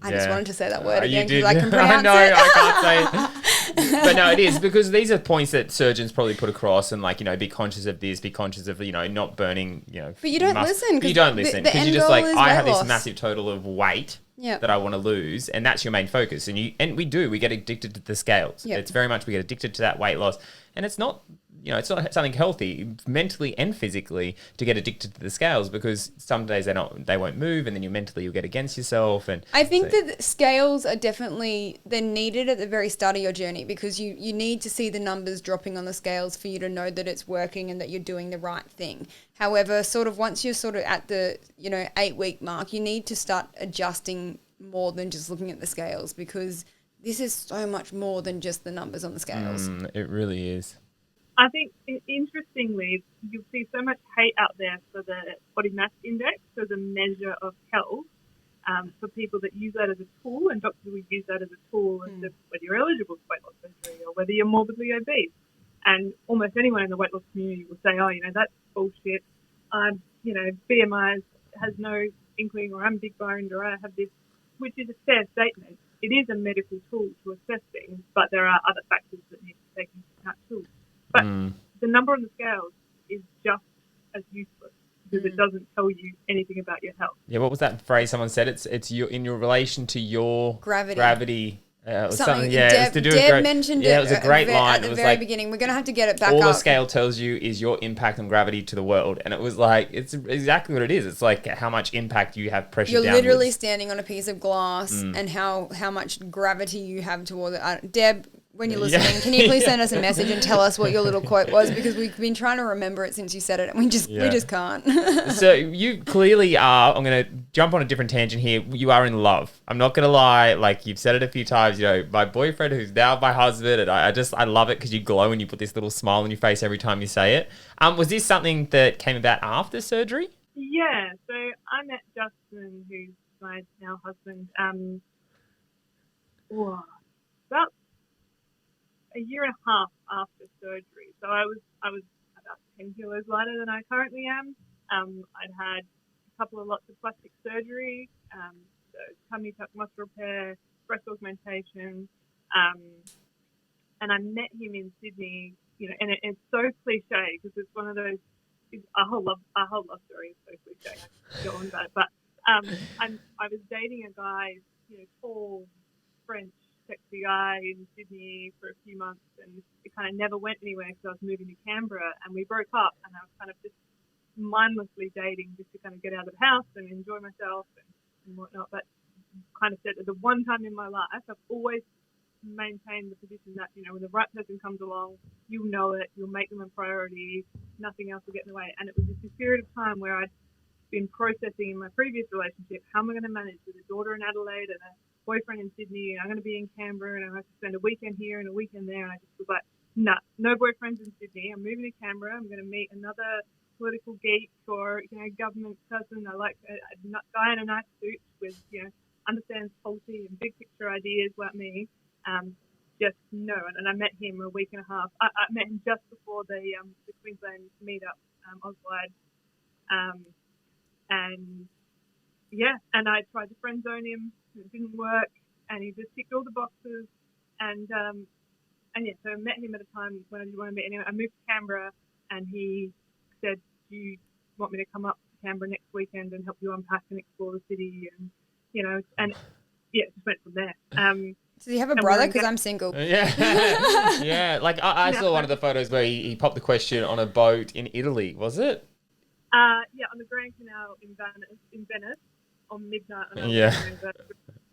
I just wanted to say that word again because I can pronounce it. I can't say it. But no, it is, because these are points that surgeons probably put across, and like, you know, be conscious of this, be conscious of, you know, not burning, you know. But you don't listen. You don't listen because you're just like, I have this loss. massive total of weight that I want to lose, and that's your main focus. And we get addicted to the scales. Yep. It's very much, we get addicted to that weight loss, and it's not, you know, it's not something healthy mentally and physically to get addicted to the scales, because some days they won't move, and then you'll get against yourself. And I think that scales are they're needed at the very start of your journey, because you need to see the numbers dropping on the scales for you to know that it's working and that you're doing the right thing. However, sort of once you're sort of at the, you know, 8-week mark, you need to start adjusting more than just looking at the scales, because this is so much more than just the numbers on the scales. It really is. I think, interestingly, you'll see so much hate out there for the body mass index as a measure of health, for people that use that as a tool, and doctors will use that as a tool as to whether you're eligible for weight loss surgery or whether you're morbidly obese. And almost anyone in the weight loss community will say, oh, you know, that's bullshit. You know, BMI has no inkling, or I'm big boned, or I have this, which is a fair statement. It is a medical tool to assess things, but there are other factors that need to be taken into account too. But the number on the scales is just as useless, because it doesn't tell you anything about your health. Yeah, what was that phrase someone said? It's in your relation to your gravity. Something. It's to do Deb mentioned it. It was a great line. At the it was very like, beginning. We're going to have to get it back all up. the scale tells you is your impact on gravity to the world. And it was like, it's exactly what it is. It's like how much impact you have pressure downwards. You're literally standing on a piece of glass, and how much gravity you have toward it. Deb, when you're listening, can you please send us a message and tell us what your little quote was, because we've been trying to remember it since you said it, and we just can't. So you clearly are, I'm going to jump on a different tangent here, you are in love. I'm not going to lie, like you've said it a few times, you know, my boyfriend who's now my husband, and I love it because you glow and you put this little smile on your face every time you say it. Was this something that came about after surgery? Yeah, so I met Justin, who's my now husband, about a year and a half after surgery. So I was about 10 kilos lighter than I currently am. I'd had a couple of lots of plastic surgery, so tummy tuck muscle repair, breast augmentation, and I met him in Sydney. You know, and it's so cliche because it's one of those. Our whole love story is so cliche. I could go on about it, but I was dating a guy, you know, tall, French, sexy guy in Sydney for a few months, and it kind of never went anywhere because I was moving to Canberra, and we broke up, and I was kind of just mindlessly dating just to kind of get out of the house and enjoy myself and whatnot. But kind of said that the one time in my life, I've always maintained the position that, you know, when the right person comes along, you'll know it, you'll make them a priority, nothing else will get in the way. And it was just this period of time where I'd been processing in my previous relationship, how am I going to manage with a daughter in Adelaide and a boyfriend in Sydney, and I'm going to be in Canberra, and I have to spend a weekend here and a weekend there, and I just was like, nah, no boyfriends in Sydney. I'm moving to Canberra. I'm going to meet another political geek or, you know, government person. I like a guy in a nice suit with, you know, understands policy and big picture ideas like me. Just no, and I met him a week and a half. I met him just before the Queensland meetup, Oswald, and yeah, and I tried to friend zone him. It didn't work, and he just ticked all the boxes. And yeah, so I met him at a time when I didn't want to meet anyone. I moved to Canberra, and he said, "Do you want me to come up to Canberra next weekend and help you unpack and explore the city?" And you know, and yeah, it just went from there. Does he have a brother? Because I'm single. Yeah, yeah. Like I saw one of the photos where he popped the question on a boat in Italy. Was it? Yeah, on the Grand Canal in Venice on midnight. Yeah.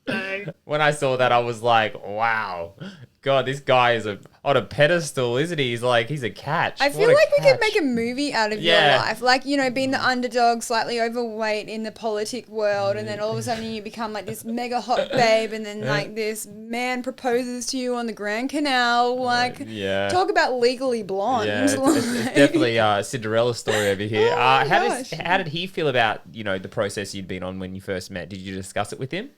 So When I saw that, I was like, wow. God, this guy is on a pedestal, isn't he? He's a catch. I feel What a like we could catch. make a movie out of your Yeah. life. Like, you know, being the underdog, slightly overweight in the politic world, and then all of a sudden you become like this mega hot babe, and then like this man proposes to you on the Grand Canal. Like, yeah. talk about Legally Blonde. Yeah, it's Like- definitely a Cinderella story over here. Oh my how gosh. how did he feel about, the process you'd been on when you first met? Did you discuss it with him?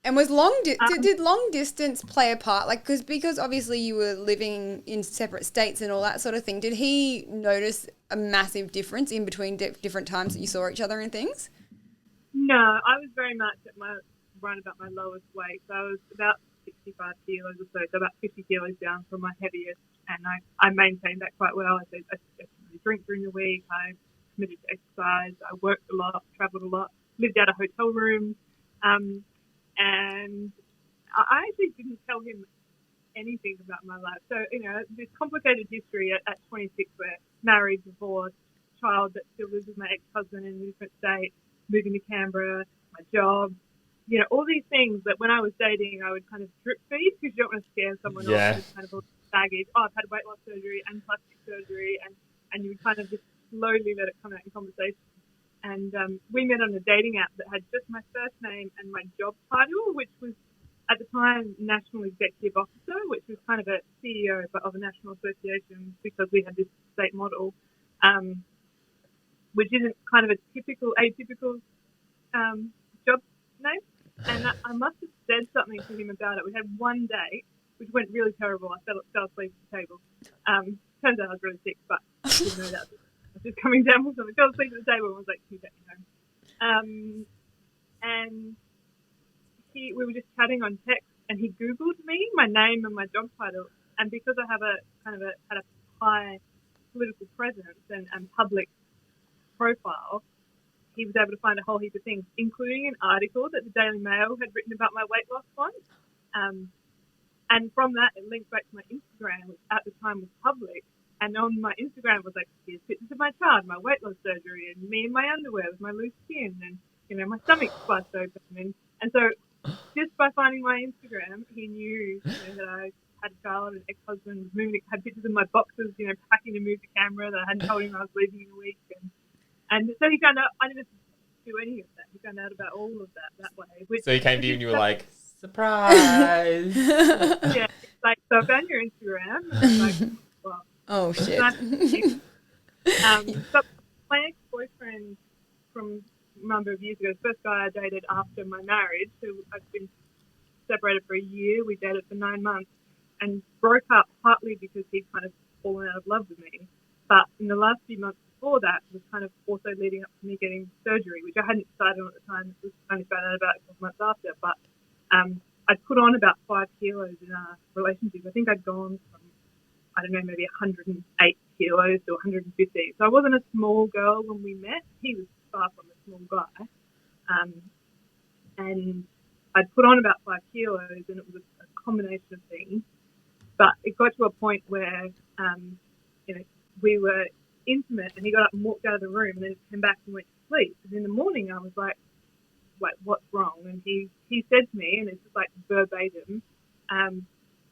And was did long distance play a part? Like, because obviously you were living in separate states and all that sort of thing. Did he notice a massive difference in between different times that you saw each other and things? no, I was very much at around about my lowest weight. So I was about 65 kilos or so about 50 kilos down from my heaviest, and I maintained that quite well. I didn't really drink during the week. I committed to exercise. I worked a lot, travelled a lot, lived out of hotel rooms. And I actually didn't tell him anything about my life. So, this complicated history at 26, where married, divorced, child that still lives with my ex-husband in a different state, moving to Canberra, my job, all these things that when I was dating, I would kind of drip feed because you don't want to scare someone else with kind of all the baggage. Oh, I've had weight loss surgery and plastic surgery, and you would kind of just slowly let it come out in conversation. And we met on a dating app that had just my first name and my job title, which was at the time National Executive Officer, which was kind of a CEO but of a national association because we had this state model, which isn't kind of a atypical job name. And I must have said something to him about it. We had one date, which went really terrible. I fell asleep at the table. Turns out I was really sick, but I didn't know that. Just coming down with something. Fell asleep at the table and was like, can you take me home? And we were just chatting on text, and he Googled me, my name and my job title. And because I have had a high political presence and public profile, he was able to find a whole heap of things, including an article that the Daily Mail had written about my weight loss once. And from that, it linked back to my Instagram, which at the time was public. And on my Instagram was like, here's pictures of my child, my weight loss surgery, and me in my underwear with my loose skin, and my stomach splashed open. And so, just by finding my Instagram, he knew that I had a child, an ex-husband, was moving, had pictures of my boxes, packing to move to Canberra. That I hadn't told him I was leaving in a week, and so he found out I didn't do any of that. He found out about all of that way. So he came to you and you were like, surprise! Yeah, like, so I found your Instagram, and I was like, well. Oh, shit. But my ex-boyfriend from a number of years ago, the first guy I dated after my marriage, so I've been separated for a year. We dated for 9 months and broke up partly because he'd kind of fallen out of love with me. But in the last few months before that was kind of also leading up to me getting surgery, which I hadn't decided on at the time. It was only found out about a couple months after. But I'd put on about 5 kilos in our relationship. I think I'd gone from, I don't know, maybe 108 kilos to 115. So I wasn't a small girl when we met. He was far from a small guy. And I'd put on about 5 kilos, and it was a combination of things. But it got to a point where, we were intimate, and he got up and walked out of the room and then came back and went to sleep. And in the morning, I was like, wait, what's wrong? And he said to me, and it's just like verbatim,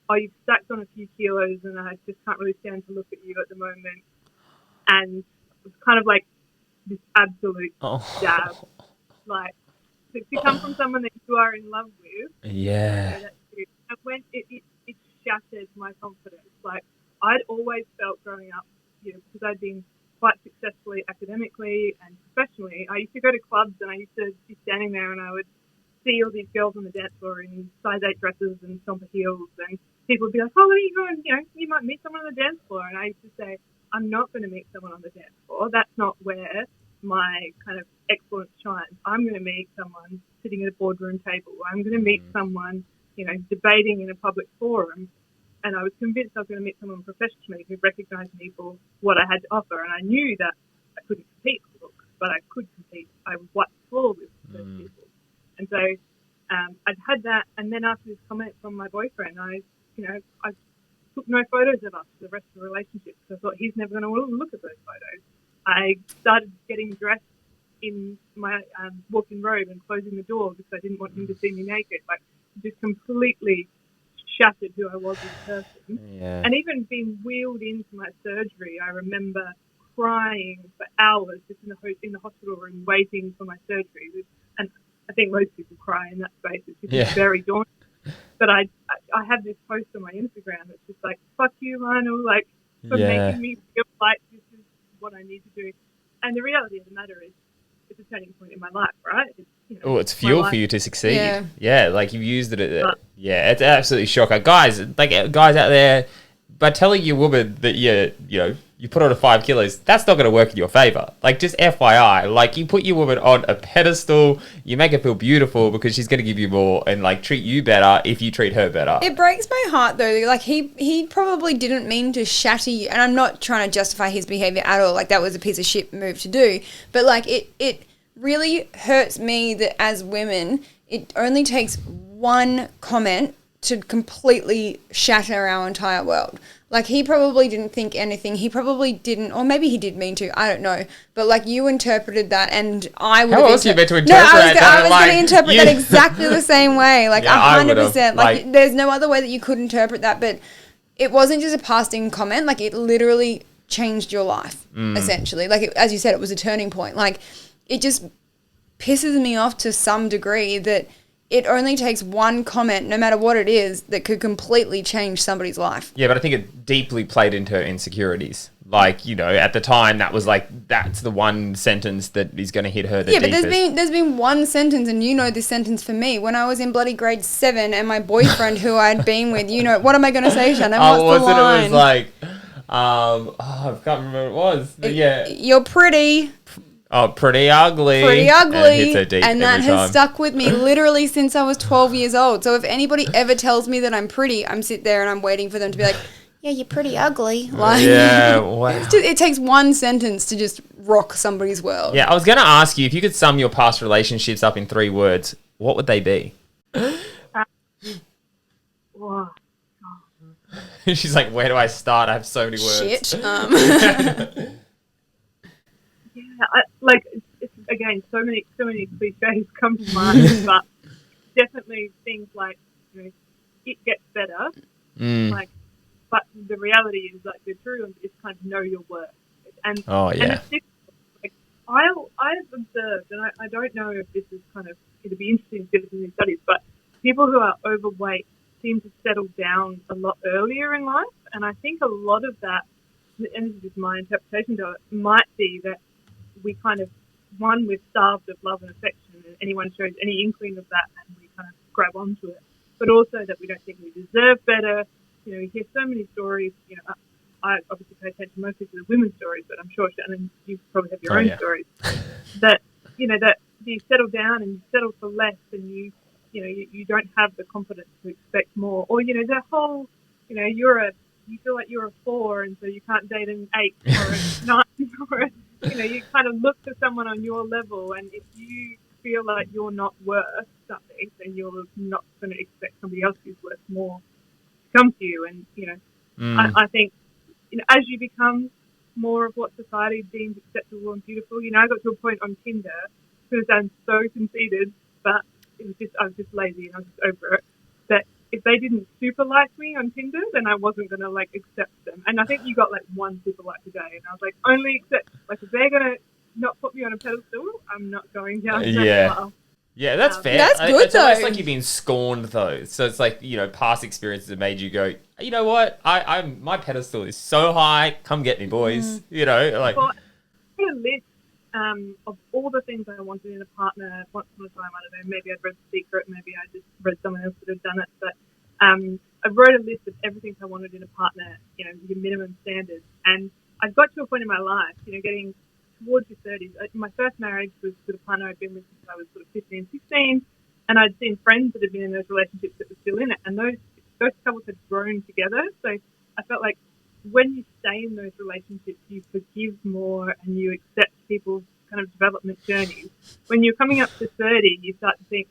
oh, you've stacked on a few kilos and I just can't really stand to look at you at the moment. And it was kind of like this absolute jab. Like, to come from someone that you are in love with. Yeah. And when it shattered my confidence. Like, I'd always felt growing up, because I'd been quite successfully academically and professionally. I used to go to clubs and I used to be standing there and I would see all these girls on the dance floor in size 8 dresses and stomper heels, and people would be like, oh, where are you going? You might meet someone on the dance floor. And I used to say, I'm not going to meet someone on the dance floor. That's not where my kind of excellence shines. I'm going to meet someone sitting at a boardroom table. I'm going to meet someone, debating in a public forum. And I was convinced I was going to meet someone professionally who recognised me for what I had to offer. And I knew that I couldn't compete for looks, but I could compete. I was wiped the floor with those people. And so I'd had that. And then after this comment from my boyfriend, I took no photos of us for the rest of the relationship because I thought he's never going to want to look at those photos. I started getting dressed in my walk-in robe and closing the door because I didn't want him to see me naked. Like, just completely shattered who I was as a person. Yeah. And even being wheeled into my surgery, I remember crying for hours just in the hospital room waiting for my surgery. And I think most people cry in that space. It's just very daunting. But I have this post on my Instagram that's just like, fuck you, Lionel, like, for making me feel like this is what I need to do. And the reality of the matter is, it's a turning point in my life, right? It's, it's fuel for you to succeed. Yeah, like you've used it. It's absolutely shocking. Guys out there, by telling your woman that you put on a 5 kilos, that's not going to work in your favor. Like, just FYI, like, you put your woman on a pedestal, you make her feel beautiful because she's going to give you more and, like, treat you better if you treat her better. It breaks my heart, though. Like, he probably didn't mean to shatter you, and I'm not trying to justify his behavior at all. Like, that was a piece of shit move to do. But, like, it really hurts me that as women, it only takes one comment to completely shatter our entire world. Like, he probably didn't think anything. He probably didn't, or maybe he did mean to. I don't know. But, like, you interpreted that, and I would. How else are you meant to interpret that? No, I was going to interpret that exactly the same way. Like, 100%. Like, there's no other way that you could interpret that. But it wasn't just a passing comment. Like, it literally changed your life, essentially. Like, as you said, it was a turning point. Like, it just pisses me off to some degree that it only takes one comment, no matter what it is, that could completely change somebody's life. Yeah, but I think it deeply played into her insecurities. Like, at the time, that was like, that's the one sentence that is going to hit her the deepest. But there's been one sentence, and this sentence for me. When I was in bloody grade 7 and my boyfriend who I'd been with, what am I going to say, Shannon? What's the line? It was like, I can't remember what it was. You're pretty. Oh, pretty ugly. Pretty ugly. And it hits her deep and that every time. has stuck with me literally since I was 12 years old. So if anybody ever tells me that I'm pretty, I'm sit there and I'm waiting for them to be like, yeah, you're pretty ugly. Like, yeah, wow. It takes one sentence to just rock somebody's world. Yeah, I was going to ask you, if you could sum your past relationships up in 3 words, what would they be? She's like, where do I start? I have so many words. Shit. It's, again, so many cliches come to mind, but definitely things like, it gets better. Like, but the reality is, like, the true one is kind of know your worth. And it's like, I've observed, and I don't know if this is kind of going to be interesting to do in studies, but people who are overweight seem to settle down a lot earlier in life, and I think a lot of that, and this is just my interpretation of it, might be that we kind of, we're starved of love and affection, and anyone shows any inkling of that and we kind of grab onto it. But also that we don't think we deserve better. We hear so many stories. I obviously pay attention mostly to the women's stories, but I'm sure, Shannon, you probably have your own stories. That, that you settle down and you settle for less, and you don't have the confidence to expect more. Or, the whole, you feel like you're a 4 and so you can't date an 8 or a 9 or you kind of look for someone on your level, and if you feel like you're not worth something, then you're not going to expect somebody else who's worth more to come to you. And, I think, as you become more of what society deems acceptable and beautiful, I got to a point on Tinder, because I'm so conceited, but I was just lazy and I was just over it, that if they didn't super like me on Tinder, then I wasn't going to, accept them. And I think you got, 1 super like a day. And I was like, only accept, if they're going to not put me on a pedestal, I'm not going down that path. Yeah, that's fair. That's good, it's though. It's almost like you've been scorned, though. So it's like, past experiences have made you go, you know what? My pedestal is so high. Come get me, boys. Well, I had a list of all the things I wanted in a partner. Once upon a time, I don't know, maybe I'd read The Secret, maybe I just read someone else that had done it, but I wrote a list of everything I wanted in a partner, your minimum standards, and I got to a point in my life, getting towards your 30s. My first marriage was with a partner I'd been with since I was sort of 15, 16, and I'd seen friends that had been in those relationships that were still in it, and those couples had grown together, so I felt like when you stay in those relationships, you forgive more and you accept people's kind of development journeys. When you're coming up to 30, you start to think,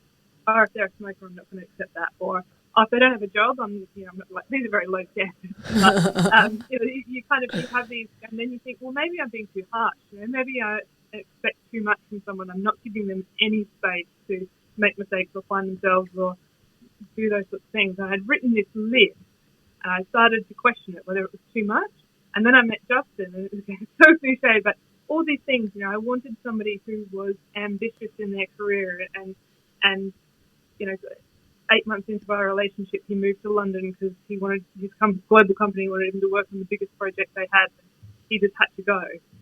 if they're a smoker, I'm not going to accept that. Or, if they don't have a job, I'm not these are very low standards. But, you have these, and then you think, well, maybe I'm being too harsh. Maybe I expect too much from someone. I'm not giving them any space to make mistakes or find themselves or do those sorts of things. I had written this list, and I started to question it, whether it was too much. And then I met Justin, and it was so cliche, but all these things, you know, I wanted somebody who was ambitious in their career, and you know, 8 months into our relationship, he moved to London because he wanted his global company wanted him to work on the biggest project they had. And he just had to go.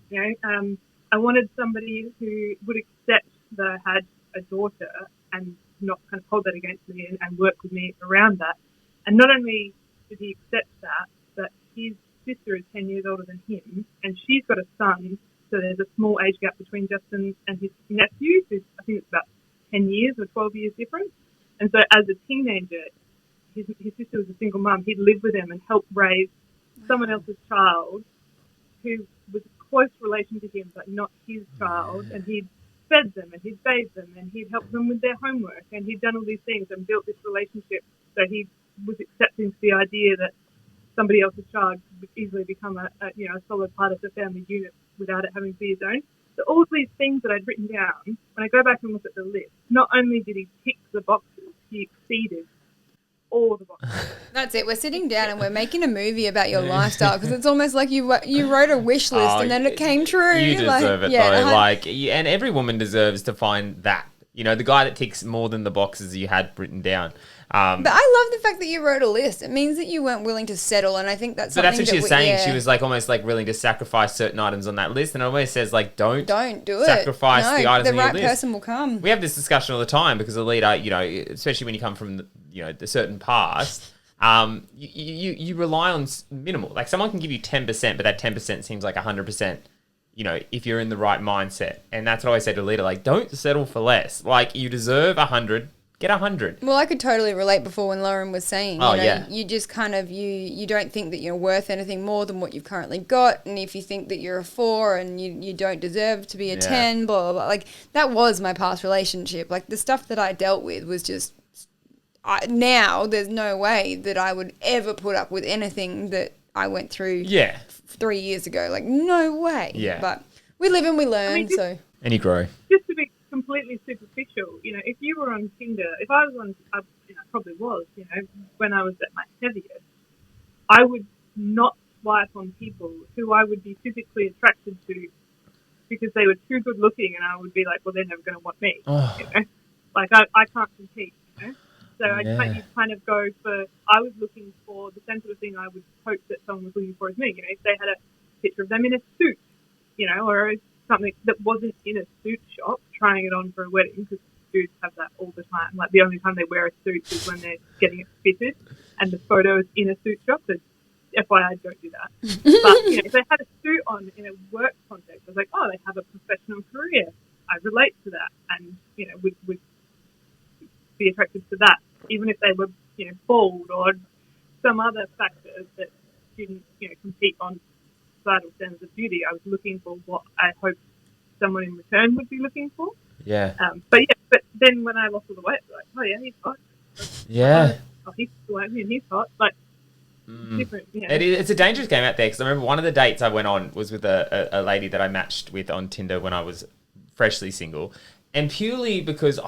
You know, I wanted somebody who would accept that I had a daughter and not kind of hold that against me and work with me around that. And not only did he accept that, but his sister is 10 years older than him, and she's got a son. So there's a small age gap between Justin and his nephew, who's, I think it's about 10 years or 12 years difference. And so as a teenager, his sister was a single mum. He'd live with them and help raise someone else's child who was a close relation to him, but not his child. And he'd fed them and he'd bathed them and he'd helped them with their homework. And he'd done all these things and built this relationship. So he was accepting to the idea that somebody else's child could easily become a solid part of the family unit without it having to be his own. So all of these things that I'd written down, when I go back and look at the list, not only did he tick the boxes, he exceeded all the boxes. That's it. We're sitting down and we're making a movie about your lifestyle, because it's almost like you wrote a wish list and then it came true. You deserve it though. And every woman deserves to find that. You know, the guy that ticks more than the boxes you had written down. But I love the fact that you wrote a list. It means that you weren't willing to settle, and I think that's something. But that's what she was saying. Yeah. She was like almost like willing to sacrifice certain items on that list, and it always says like don't do it. Sacrifice the items on your list. The right person will come. We have this discussion all the time because the leader, you know, especially when you come from the certain past, you rely on minimal. Like someone can give you 10%, but that 10% seems like 100%. You know, if you're in the right mindset, and that's what I always say to the leader, like don't settle for less. Like you deserve 100. Get 100. Well, I could totally relate before when Lauren was saying, you just kind of, you don't think that you're worth anything more than what you've currently got. And if you think that you're a 4 and you don't deserve to be a 10, blah, blah, blah. Like, that was my past relationship. Like, the stuff that I dealt with was just, now there's no way that I would ever put up with anything that I went through 3 years ago. Like, no way. Yeah. But we live and we learn, And you grow. Just to be completely superficial, you know, if you were on Tinder, if I was on, I probably was, you know, when I was at my heaviest, I would not swipe on people who I would be physically attracted to because they were too good looking, and I would be like, well, they're never going to want me. You know? Like, I can't compete, you know? So I kind of go for, I was looking for the same sort of thing I would hope that someone was looking for as me. You know, if they had a picture of them in a suit, you know, or something that wasn't in a suit shop trying it on for a wedding, because dudes have that all the time. Like, the only time they wear a suit is when they're getting it fitted, and the photo is in a suit shop. So FYI, don't do that. But, you know, if they had a suit on in a work context, I was like, oh, they have a professional career. I relate to that, and, you know, would be attracted to that, even if they were, you know, bald or some other factors that didn't, you know, compete on societal standards of beauty. I was looking for what I hoped someone in return would be looking for. Yeah. But then when I lost all the weight, like, oh yeah, he's hot. Yeah. Oh, he's like me and he's hot. Like, different. You know. It's a dangerous game out there, because I remember one of the dates I went on was with a lady that I matched with on Tinder when I was freshly single, and purely because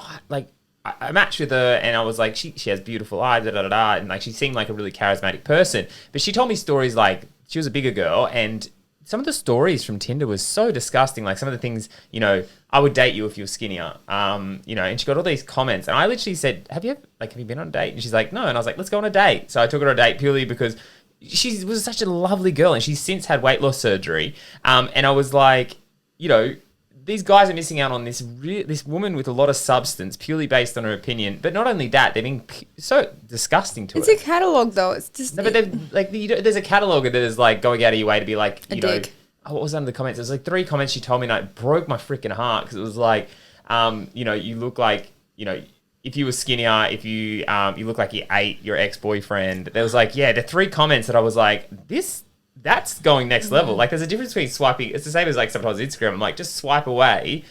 I matched with her and I was like, she has beautiful eyes, and like she seemed like a really charismatic person, but she told me stories like she was a bigger girl, and some of the stories from Tinder was so disgusting. Like some of the things, you know, I would date you if you were skinnier, you know, and she got all these comments, and I literally said, have you been on a date? And she's like, no. And I was like, let's go on a date. So I took her on a date purely because she was such a lovely girl, and she's since had weight loss surgery. And I was like, you know, these guys are missing out on this woman with a lot of substance purely based on her opinion. But not only that, they're being so disgusting to her. It's a catalogue, though. It's just... No, but there's a catalogue that is like going out of your way to be like, you know... what was under the comments? It was like 3 comments she told me, and it broke my freaking heart, because it was like, you know, you look like, you know... If you were skinnier, if you look like you ate your ex-boyfriend. There was like, the 3 comments that I was like, that's going next level. Like, there's a difference between swiping. It's the same as like sometimes Instagram. I'm like, just swipe away,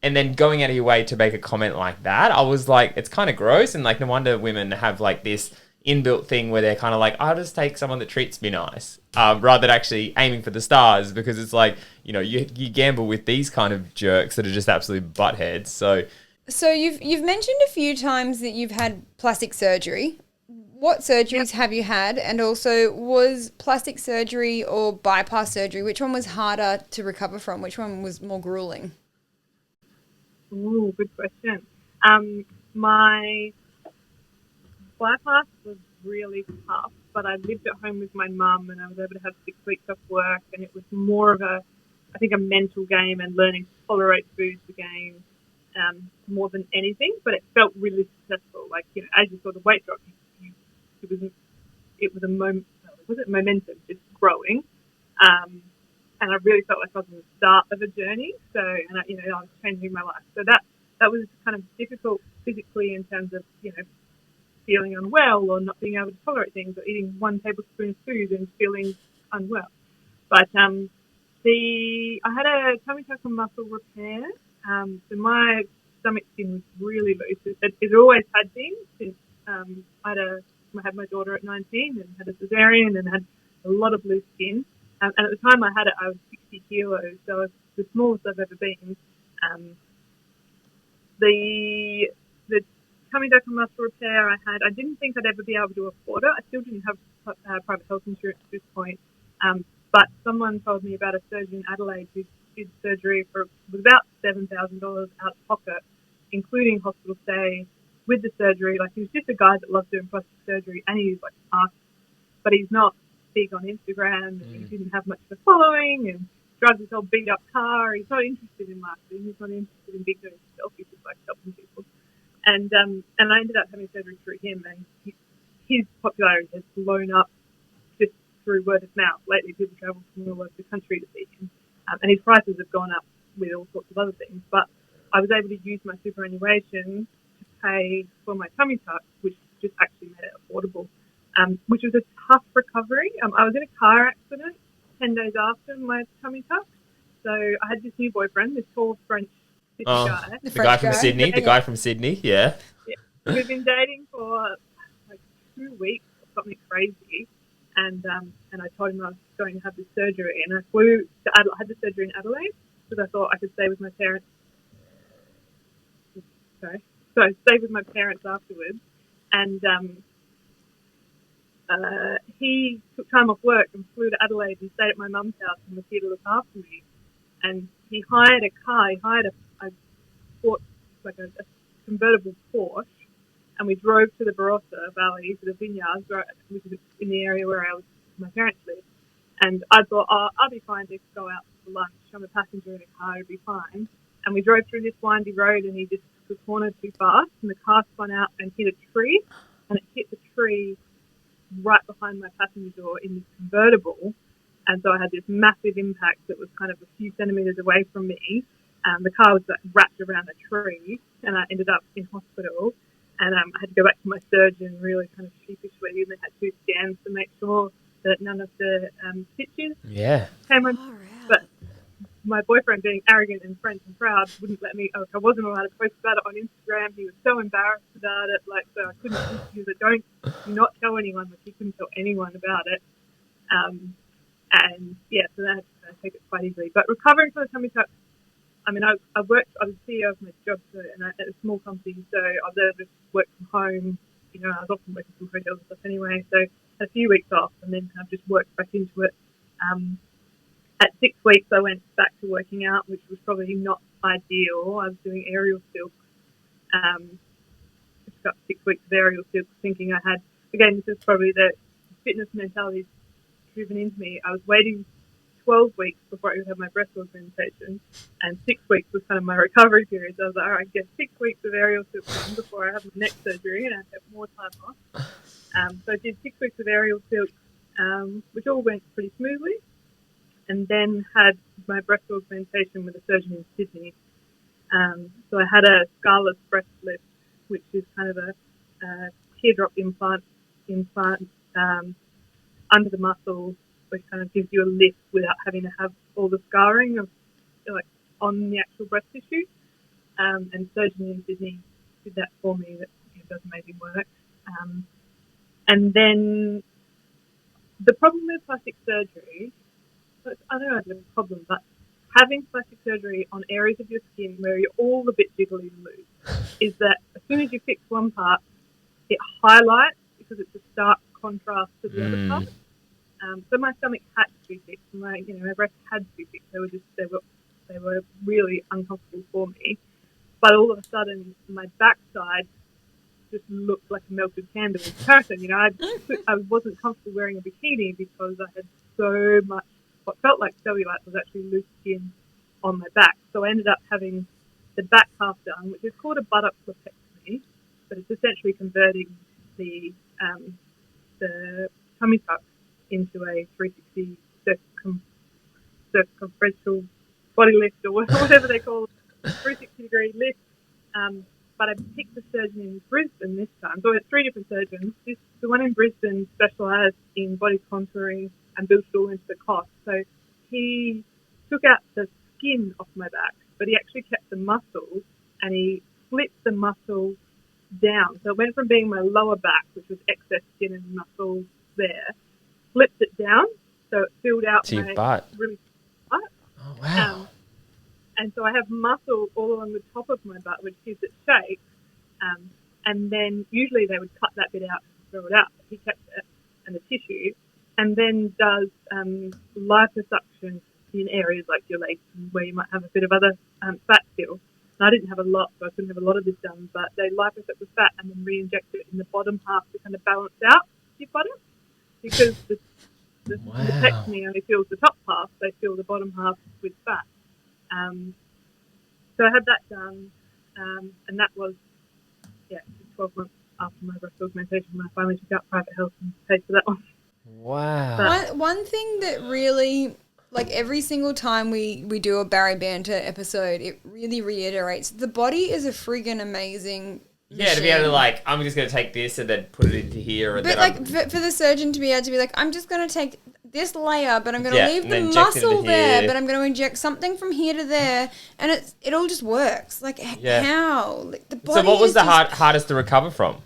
and then going out of your way to make a comment like that. I was like, it's kind of gross, and like, no wonder women have like this inbuilt thing where they're kind of like, I'll just take someone that treats me nice, rather than actually aiming for the stars, because it's like, you know, you gamble with these kind of jerks that are just absolute buttheads. So So you've mentioned a few times that you've had plastic surgery. What surgeries have you had? And also, was plastic surgery or bypass surgery, which one was harder to recover from? Which one was more grueling? Ooh, good question. My bypass was really tough, but I lived at home with my mum and I was able to have 6 weeks off work, and it was more of I think, a mental game and learning to tolerate foods again, more than anything. But it felt really successful. Like, as you saw the weight drop, it was a moment. Was it momentum just growing? And I really felt like I was in the start of a journey. So, and I was changing my life. So that was kind of difficult physically in terms of feeling unwell or not being able to tolerate things or eating 1 tablespoon of food and feeling unwell. But I had a tummy tuck and muscle repair. So my stomach skin was really loose. It always had been since I had my daughter at 19 and had a cesarean and had a lot of loose skin. And at the time I had it, I was 60 kilos, so I was the smallest I've ever been. The tummy tuck and muscle repair I didn't think I'd ever be able to afford it. I still didn't have private health insurance at this point. But someone told me about a surgeon in Adelaide who did surgery for was about $7,000 out of pocket, including hospital stay with the surgery. Like, he was just a guy that loves doing plastic surgery, and he's like us, but he's not big on Instagram, and he didn't have much of a following, and drives this old beat up car. He's not interested in marketing. He's not interested in big doing selfies. He's like helping people. And I ended up having surgery through him, and his popularity has blown up just through word of mouth. Lately, people travel from all over the country to see him, and his prices have gone up with all sorts of other things. But I was able to use my superannuation to pay for my tummy tuck, which just actually made it affordable, which was a tough recovery. I was in a car accident 10 days after my tummy tuck. So I had this new boyfriend, this tall French guy. The guy from Sydney. The guy from Sydney, yeah. We've been dating for like 2 weeks or something crazy. And I told him I was going to have this surgery. And I flew to Adelaide. I had the surgery in Adelaide because I thought I could stay with my parents. Sorry. So I stayed with my parents afterwards. And he took time off work and flew to Adelaide and stayed at my mum's house and was here to look after me. And he hired a car. He hired a convertible Porsche, and we drove to the Barossa Valley, to the vineyards, which is in the area where my parents live. And I thought, I'll be fine to go out for lunch. I'm a passenger in a car, it'll be fine. And we drove through this windy road, and he just took a corner too fast, and the car spun out and hit a tree, and it hit the tree right behind my passenger door in this convertible. And so I had this massive impact that was kind of a few centimetres away from me. The car was wrapped around a tree, and I ended up in hospital. And I had to go back to my surgeon really kind of sheepishly, and they had 2 scans to make sure that none of the stitches came on. But my boyfriend, being arrogant and French and proud, wouldn't let me. I wasn't allowed to post about it on Instagram. He was so embarrassed about it. So I couldn't. He was like, do not tell anyone. Like, he couldn't tell anyone about it. And yeah, so then I had to kind of take it quite easily. But recovering from the tummy tuck, I mean, I was CEO of my job at a small company, so I was able to work from home. I was often working from hotels and stuff anyway, so I had a few weeks off and then kind of just worked back into it. At 6 weeks, I went back to working out, which was probably not ideal. I was doing aerial silks. Just got 6 weeks of aerial silks, thinking I had, again, this is probably the fitness mentality driven into me. I was waiting 12 weeks before I would have my breast augmentation, and 6 weeks was kind of my recovery period. So I was like, all right, get 6 weeks of aerial silk done before I have my next surgery, and I have more time off. So I did 6 weeks of aerial silk, which all went pretty smoothly, and then had my breast augmentation with a surgeon in Sydney. So I had a scarless breast lift, which is kind of a teardrop implant under the muscle, which kind of gives you a lift without having to have all the scarring of on the actual breast tissue. And the surgeon in Sydney did that for me. That does amazing work. And then the problem with plastic surgery, I don't know if it's a problem, but having plastic surgery on areas of your skin where you're all a bit jiggly and loose, is that as soon as you fix one part, it highlights because it's a stark contrast to the other part. So my stomach had to be fixed. My breast had to be fixed. They were really uncomfortable for me. But all of a sudden, my backside just looked like a melted candle in comparison. I wasn't comfortable wearing a bikini because I had so much what felt like cellulite was actually loose skin on my back. So I ended up having the back half done, which is called a buttock lipectomy, but it's essentially converting the tummy tuck into a 360 circumferential body lift or whatever they call it, 360-degree lift. But I picked a surgeon in Brisbane this time. So I had 3 different surgeons. The one in Brisbane specialised in body contouring and built it all into the cost. So he took out the skin off my back, but he actually kept the muscle, and he flipped the muscle down. So it went from being my lower back, which was excess skin and muscle there, flipped it down, so it filled out to my your butt. really butt. Oh, wow. And so I have muscle all along the top of my butt, which gives it shape. And then usually they would cut that bit out and throw it out. He kept it and the tissue, and then does liposuction in areas like your legs where you might have a bit of other fat still. And I didn't have a lot, so I couldn't have a lot of this done, but they liposuct the fat and then re-inject it in the bottom half to kind of balance out your buttock, because the mastectomy only fills the top half, they fill the bottom half with fat. So I had that done, and that was 12 months after my breast augmentation when I finally took out private health and paid for that one. Wow. But One thing that really, like every single time we do a Bari Banter episode, it really reiterates the body is a friggin' amazing Yeah, to be able to I'm just going to take this and then put it into here. And but then for the surgeon to be able to be like, I'm just going to take this layer, but I'm going to leave and the then inject it muscle into there, here. but I'm going to inject something from here to there, and it all just works. Like how? Like, the body So what was is the just- hardest to recover from?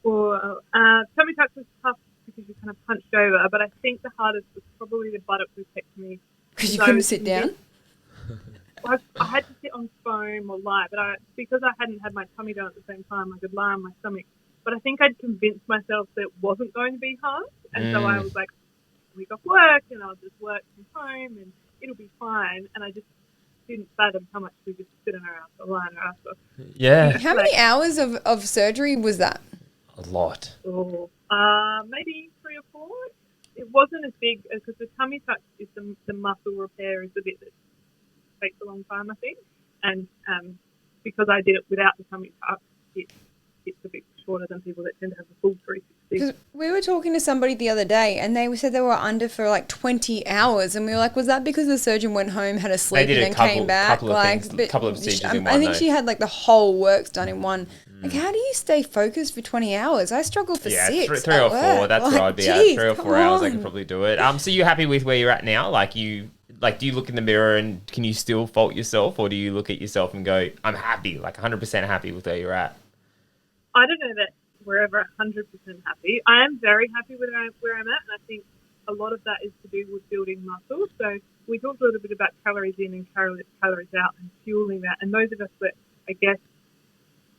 Well, tummy tuck was tough because you kind of punched over, but I think the hardest was probably the buttock lipectomy. Because you couldn't sit down? I had to sit on foam or lie, but because I hadn't had my tummy done at the same time, I could lie on my stomach. But I think I'd convinced myself that it wasn't going to be hard, and so I was like, week off work, and I'll just work from home, and it'll be fine. And I just didn't fathom how much we just sit on our ass or lie on our ass. Yeah. How many hours of surgery was that? A lot. Maybe 3 or 4. It wasn't as big because the tummy tuck is the muscle repair is the bit that takes a long time, I think. And because I did it without the tummy tuck, it's a bit shorter than people that tend to have the full 360. Because we were talking to somebody the other day, and they said they were under for like 20 hours, and we were like, was that because the surgeon went home, had a sleep, and then came back? Couple of procedures in one. I think she had like the whole works done in one. Like, how do you stay focused for 20 hours? I struggle for 6. 3 or 4. That's where I'd be at. 3 or 4 hours, I on. could probably do it. So you happy with where you're at now? Do you look in the mirror and can you still fault yourself, or do you look at yourself and go, I'm happy, 100% happy with where you're at? I don't know that we're ever 100% happy. I am very happy with where I'm at, and I think a lot of that is to do with building muscle. So we talked a little bit about calories in and calories out and fueling that. And those of us that, I guess,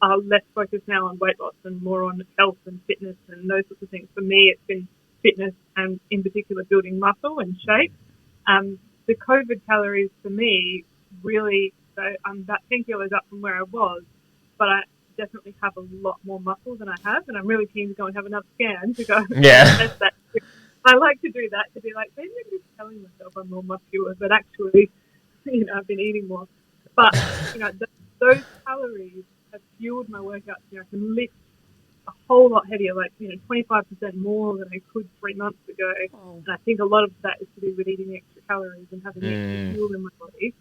are less focused now on weight loss and more on health and fitness and those sorts of things. For me, it's been fitness and, in particular, building muscle and shape. The COVID calories for me really, so I'm about 10 kilos up from where I was, but I definitely have a lot more muscle than I have, and I'm really keen to go and have another scan to go test that. I like to do that, to be like, maybe I'm just telling myself I'm more muscular, but actually, I've been eating more. But, those calories have fueled my workouts. I can lift a whole lot heavier, 25% more than I could 3 months ago. Oh. And I think a lot of that is to do with eating extra calories and having extra fuel in my body.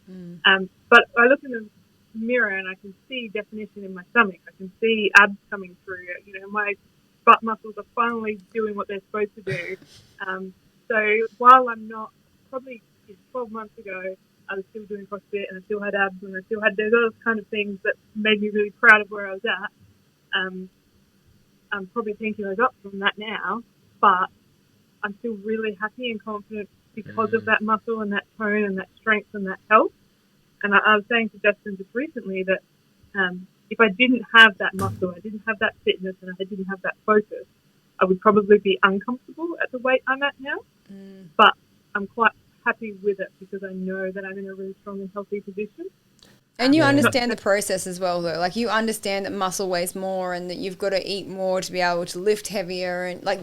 But I look in the mirror and I can see definition in my stomach. I can see abs coming through. My butt muscles are finally doing what they're supposed to do. So while I'm not, probably 12 months ago, I was still doing CrossFit and I still had abs and I still had those other kind of things that made me really proud of where I was at. I'm probably 10 kilos up from that now, but I'm still really happy and confident because of that muscle and that tone and that strength and that health. And I was saying to Justin just recently that if I didn't have that muscle, I didn't have that fitness, and I didn't have that focus, I would probably be uncomfortable at the weight I'm at now. But I'm quite happy with it because I know that I'm in a really strong and healthy position. And you understand the process as well, though. Like, you understand that muscle weighs more and that you've got to eat more to be able to lift heavier. And like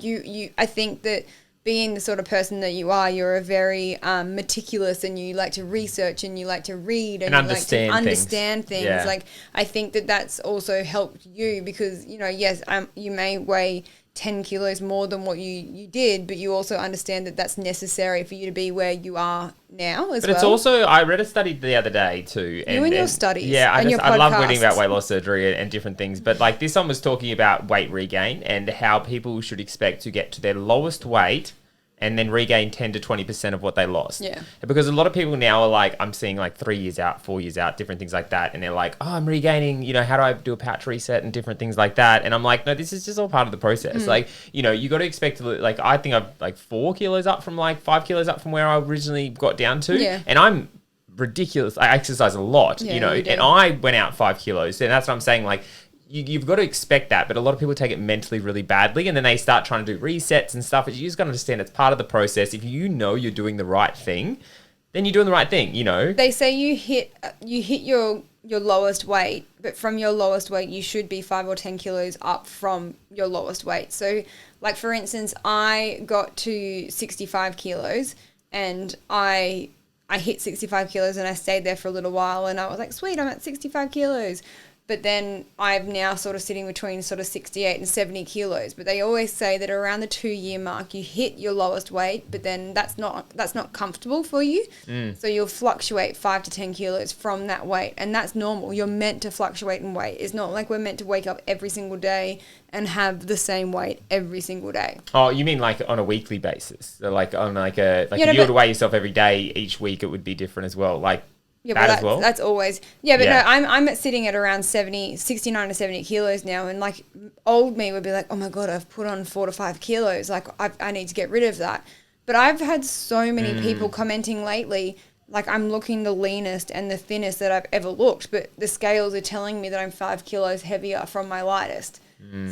I think that being the sort of person that you are, you're a very meticulous, and you like to research and you like to read and you understand like to understand things. Yeah. Like, I think that that's also helped you because, you know, yes, you may weigh 10 kilos more than what you did, but you also understand that that's necessary for you to be where you are now as well. But it's also, I read a study the other day too. And your studies. Yeah, and I love reading about weight loss surgery and different things. But like this one was talking about weight regain and how people should expect to get to their lowest weight and then regain 10 to 20% of what they lost. Yeah. Because a lot of people now are like, I'm seeing like 3 years out, 4 years out, different things like that. And they're like, oh, I'm regaining, you know, how do I do a pouch reset and different things like that? And I'm like, no, this is just all part of the process. Like, you know, you got to expect to, like, I think I'm like 4 kilos up from like 5 kilos up from where I originally got down to. Yeah. And I'm ridiculous. I exercise a lot, Yeah, you know, you do. and I went out 5 kilos. And that's what I'm saying. Like, you've got to expect that, but a lot of people take it mentally really badly, and then they start trying to do resets and stuff. You just got to understand it's part of the process. If you know you're doing the right thing, then you're doing the right thing, you know. They say you hit your lowest weight, but from your lowest weight, you should be 5 or 10 kilos up from your lowest weight. So, like, for instance, I got to 65 kilos, and I hit 65 kilos, and I stayed there for a little while, and I was like, sweet, I'm at 65 kilos. But then I'm now sort of sitting between sort of 68 and 70 kilos. But they always say that around the 2-year mark, you hit your lowest weight, but then that's not comfortable for you. So you'll fluctuate 5 to 10 kilos from that weight. And that's normal. You're meant to fluctuate in weight. It's not like we're meant to wake up every single day and have the same weight every single day. Oh, you mean like on a weekly basis? So like on like a, like Yeah, if you were but- to weigh yourself every day, each week it would be different as well. Like, Yeah, that but as well? that's always... Yeah, but Yeah. no, I'm sitting at around 69 to 70 kilos now, and, like, old me would be like, oh, my God, I've put on 4 to 5 kilos. Like, I need to get rid of that. But I've had so many people commenting lately, like, I'm looking the leanest and the thinnest that I've ever looked, but the scales are telling me that I'm 5 kilos heavier from my lightest.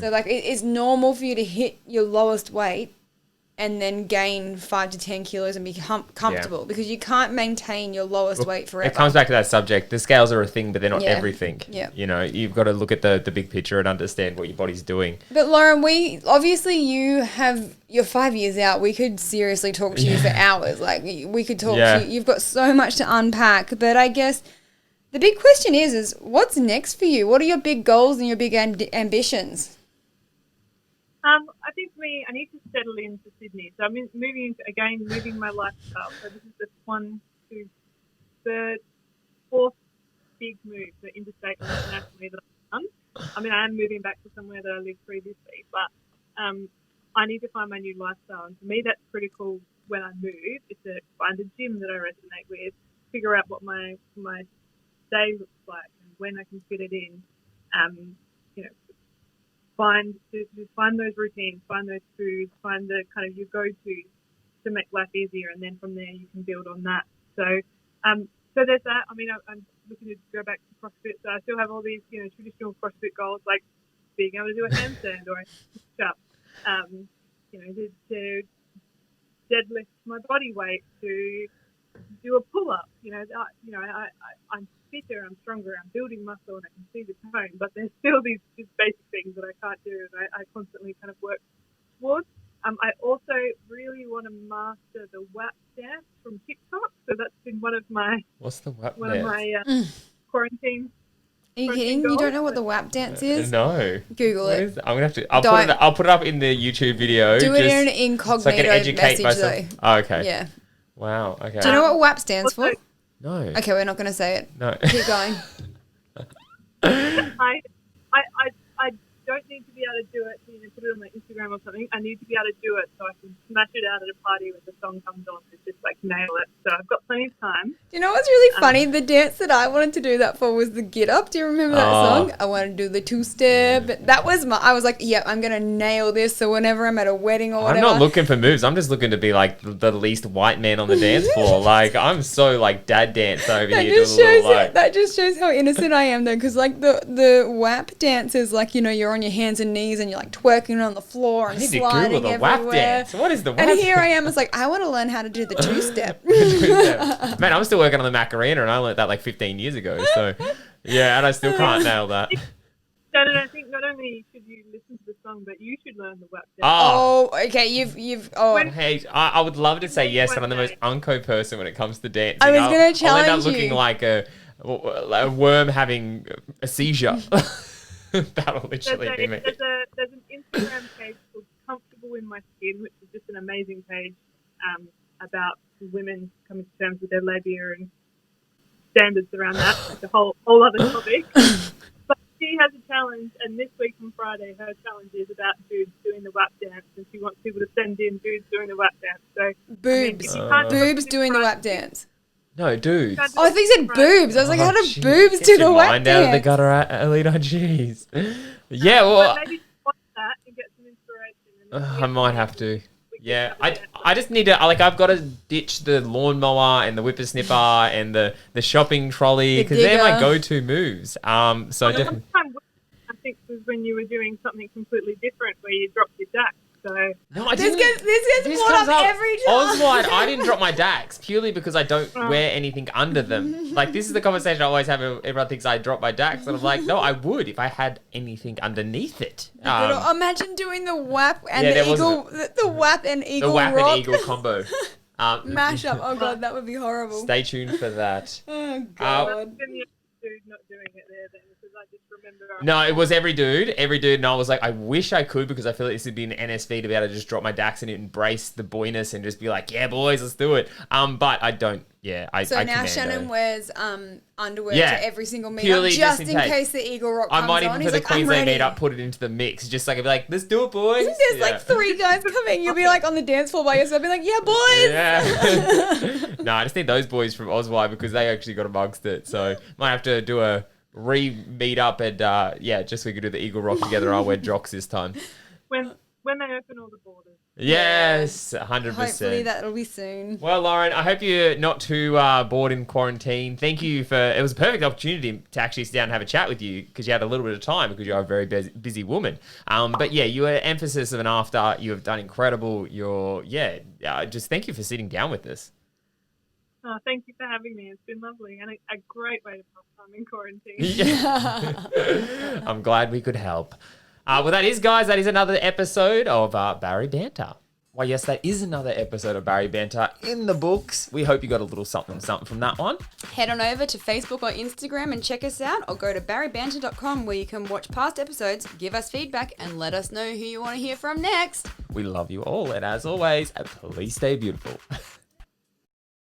So, like, it's normal for you to hit your lowest weight and then gain 5 to 10 kilos and be comfortable because you can't maintain your lowest weight forever. it comes back to that subject. The scales are a thing, but they're not Yeah. everything. Yeah. You know, you've got to look at the big picture and understand what your body's doing. But Lauren, you're 5 years out. We could seriously talk to you for hours. Like, we could talk to you. You've got so much to unpack. But I guess the big question is what's next for you? What are your big goals and your big ambitions? I think for me, I need to settle into Sydney. So I'm moving my lifestyle. So this is the 1, 2, 3rd, 4th big move, so interstate and internationally that I've done. I mean, I am moving back to somewhere that I lived previously, but I need to find my new lifestyle. And for me, that's critical when I move, is to find a gym that I resonate with, figure out what my day looks like and when I can fit it in, you know, find those routines, find those foods, find the kind of your go-tos to make life easier, and then from there you can build on that. So, so there's that. I mean, I'm looking to go back to CrossFit, so I still have all these, you know, traditional CrossFit goals like being able to do a handstand or a push-up, you know, to deadlift my body weight, to do a pull-up. I'm fitter, I'm stronger, I'm building muscle, and I can see the tone. But there's still these basic things that I can't do, and I constantly kind of work towards. I also really want to master the WAP dance from TikTok. So that's been one of my What's the WAP one of my quarantine. Are you kidding? You don't know what the WAP dance is? No. Google What it. is it? I'm gonna have to. I'll put it up in the YouTube video. Do it in an so I can incognito educate message myself. though. Oh, okay. Yeah. Wow. Okay. Do you know what WAP stands for? Also, No. Okay, we're not going to say it. No. Keep going. I don't need to be be able to do it, put it on my Instagram or something. I need to be able to do it so I can smash it out at a party when the song comes on and just like nail it. So I've got plenty of time. You know what's really funny? The dance that I wanted to do that for was the Get Up. Do you remember that song? I want to do the two-step. That was I was like, yeah, I'm going to nail this. So whenever I'm at a wedding or whatever. I'm not looking for moves. I'm just looking to be like the least white man on the dance floor. Like, I'm so like dad dance over here. That just shows how innocent I am though. Because like the WAP dances, like, you're on your hands and knees and you're like twerking on the floor and sliding everywhere. WAP dance. What is the WAP And here dance? I am. It's like, I want to learn how to do the two-step. Man, I'm still working on the Macarena and I learned that like 15 years ago. So, yeah, and I still can't nail that. I think not only should you listen to the song, but you should learn the WAP dance. Oh, okay. You've. Hey, I would love to say yes, and I'm the most unco person when it comes to dancing. I was going to challenge I'll end up looking like a worm having a seizure. That'll literally be me. There's an Instagram page called Comfortable in My Skin, which is just an amazing page about women coming to terms with their labia and standards around that. It's a whole other topic. But she has a challenge, and this week on Friday, her challenge is about dudes doing the WAP dance, and she wants people to send in dudes doing the WAP dance. So boobs, boobs doing the WAP dance. No, dudes. Oh, I think you said boobs. I was like, how do boobs do the WAP dance? Out of the gutter, Alita. Jeez. Yeah, well, maybe watch that and get some inspiration. I might have to. Yeah, I just need to, I've got to ditch the lawnmower and the whippersnipper and the shopping trolley because they're my go-to moves. So definitely. I think was when you were doing something completely different where you dropped your DAX. So no, I didn't. This brought up every time. Oswald, I didn't drop my DAX purely because I don't wear anything under them. Like, this is the conversation I always have. Everyone thinks I drop my DAX, and I'm like, no, I would if I had anything underneath it. Imagine doing the WAP and the eagle, the WAP and eagle the WAP rock. and eagle combo. Mash up. Oh god, that would be horrible. Stay tuned for that. Oh god. Not doing it there then because I just remember. No, it was every dude, and I was like, I wish I could because I feel like this would be an NSV to be able to just drop my DAX and embrace the boyness and just be like, yeah, boys, let's do it. But I don't. Yeah, I now Shannon wears underwear to every single meetup just in case the Eagle Rock comes on. I might even for the Queensland meetup put it into the mix, just like I'd be like, let's do it, boys. There's like 3 guys coming. You'll be like on the dance floor by yourself, be like, yeah, boys. Yeah. No, I just need those boys from Oswald because they actually got amongst it. So might have to do a re-meet up and just so we could do the Eagle Rock together. I'll wear jocks this time. When they open all the borders. Yes, 100%. Hopefully that'll be soon. Well, Lauren, I hope you're not too bored in quarantine. Thank you it was a perfect opportunity to actually sit down and have a chat with you because you had a little bit of time because you're a very busy woman. But yeah, you were emphasis of an after. You have done incredible. Just thank you for sitting down with us. Oh, thank you for having me. It's been lovely and a great way to pass time in quarantine. Yeah. I'm glad we could help. Well, that is, guys, another episode of Bari Banter. Why, yes, that is another episode of Bari Banter in the books. We hope you got a little something from that one. Head on over to Facebook or Instagram and check us out, or go to baribanter.com where you can watch past episodes, give us feedback, and let us know who you want to hear from next. We love you all, and as always, please stay beautiful.